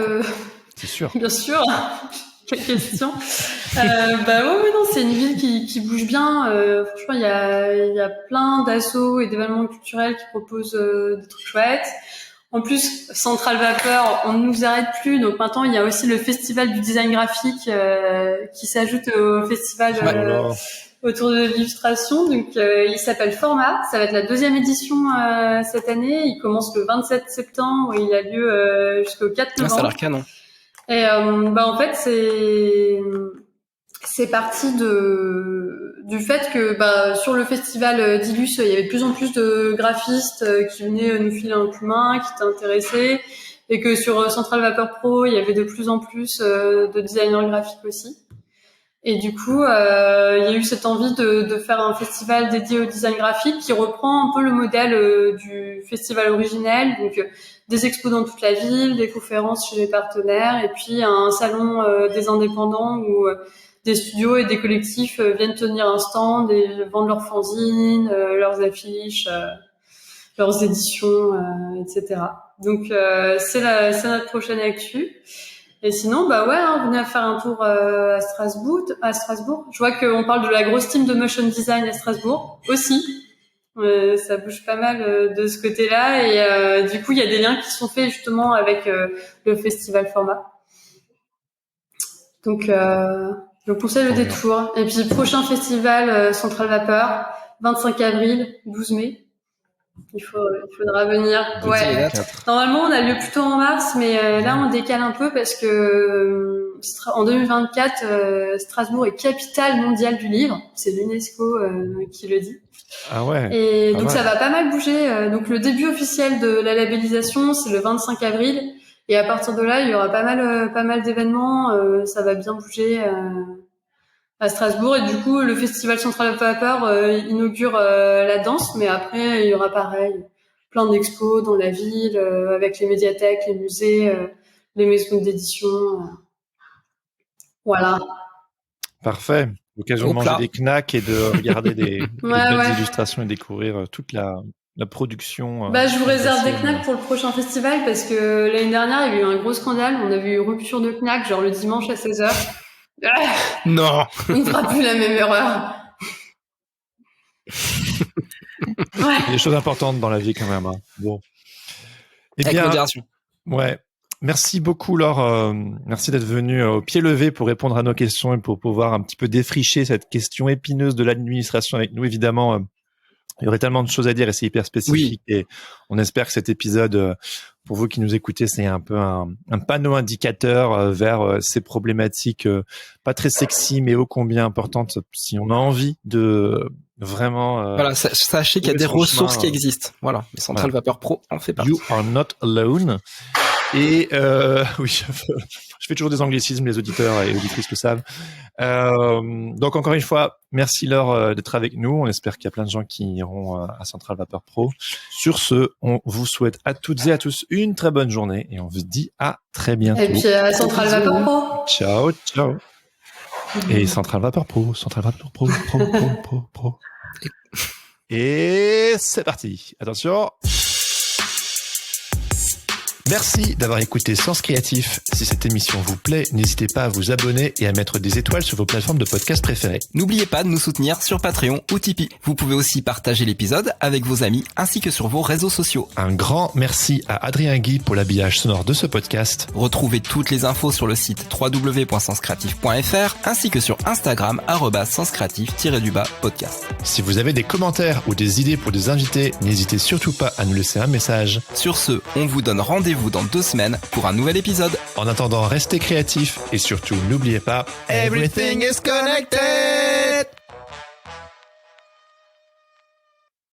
C'est sûr. Bien sûr. Quelle question. Ouais, non, c'est une ville qui bouge bien. Franchement, il y a plein d'assos et d'événements culturels qui proposent des trucs chouettes. En plus, Central Vapeur, on ne nous arrête plus. Donc maintenant, il y a aussi le festival du design graphique qui s'ajoute au festival autour de l'illustration. Donc il s'appelle Format. Ça va être la 2e édition cette année. Il commence le 27 septembre et il a lieu jusqu'au 4 novembre. Ça a l'air canon. Et en fait, c'est parti du fait que sur le festival d'Illus, il y avait de plus en plus de graphistes qui venaient nous filer un coup de main, qui étaient intéressés, et que sur Central Vapeur Pro, il y avait de plus en plus de designers graphiques aussi. Et du coup, il y a eu cette envie de faire un festival dédié au design graphique qui reprend un peu le modèle du festival originel, donc des expos dans toute la ville, des conférences chez les partenaires, et puis un salon des indépendants où des studios et des collectifs viennent tenir un stand et vendent leurs fanzines, leurs affiches, leurs éditions, etc. Donc c'est notre prochaine actu. Et sinon, venez faire un tour à Strasbourg. Je vois qu'on parle de la grosse team de motion design à Strasbourg aussi. Ça bouge pas mal de ce côté-là. Et du coup, il y a des liens qui sont faits justement avec le festival Format. Donc je conseille le détour. Et puis, prochain festival Centrale Vapeur, 25 avril, 12 mai. Il faudra venir. Ouais. Normalement, on a lieu plutôt en mars, mais là, on décale un peu parce que en 2024, Strasbourg est capitale mondiale du livre. C'est l'UNESCO qui le dit. Ah ouais. Et donc, ça va pas mal bouger. Donc, le début officiel de la labellisation, c'est le 25 avril. Et à partir de là, il y aura pas mal d'événements. Ça va bien bouger à Strasbourg, et du coup le festival Centrale Vapeur inaugure la danse, mais après il y aura pareil plein d'expos dans la ville avec les médiathèques, les musées, les maisons d'édition, voilà. Parfait. L'occasion de manger des knacks et de regarder des belles illustrations et découvrir toute la production. Je vous réserve des knacks pour le prochain festival parce que l'année dernière il y a eu un gros scandale, on avait eu rupture de knacks genre le dimanche à 16h. Non. On ne fera plus la même erreur. Il y a des choses importantes dans la vie quand même. Hein. Bon. Avec modération. Ouais. Merci beaucoup Laure. Merci d'être venue au pied levé pour répondre à nos questions et pour pouvoir un petit peu défricher cette question épineuse de l'administration avec nous. Évidemment, il y aurait tellement de choses à dire et c'est hyper spécifique. Oui. Et on espère que cet épisode, pour vous qui nous écoutez, c'est un peu un panneau indicateur vers ces problématiques pas très sexy, mais ô combien importantes si on a envie de vraiment... voilà, sachez qu'il y a des ressources qui existent. Voilà, les Centrale Vapeur Pro en fait partie. You are not alone. Et oui, je fais toujours des anglicismes, les auditeurs et auditrices le savent. Donc encore une fois, merci Laure d'être avec nous. On espère qu'il y a plein de gens qui iront à Centrale Vapeur Pro. Sur ce, on vous souhaite à toutes et à tous une très bonne journée et on vous dit à très bientôt. Et puis à Centrale Vapeur Pro. Ciao, ciao. Et Centrale Vapeur Pro, Centrale Vapeur Pro. Et c'est parti. Attention. Merci d'avoir écouté Sens Créatif. Si cette émission vous plaît, n'hésitez pas à vous abonner et à mettre des étoiles sur vos plateformes de podcast préférées. N'oubliez pas de nous soutenir sur Patreon ou Tipeee. Vous pouvez aussi partager l'épisode avec vos amis ainsi que sur vos réseaux sociaux. Un grand merci à Adrien Guy pour l'habillage sonore de ce podcast. Retrouvez toutes les infos sur le site www.senscreatif.fr ainsi que sur Instagram @senscreatif_podcast. Si vous avez des commentaires ou des idées pour des invités, n'hésitez surtout pas à nous laisser un message. Sur ce, on vous donne rendez-vous dans 2 semaines pour un nouvel épisode. En attendant, restez créatifs et surtout n'oubliez pas, everything is connected.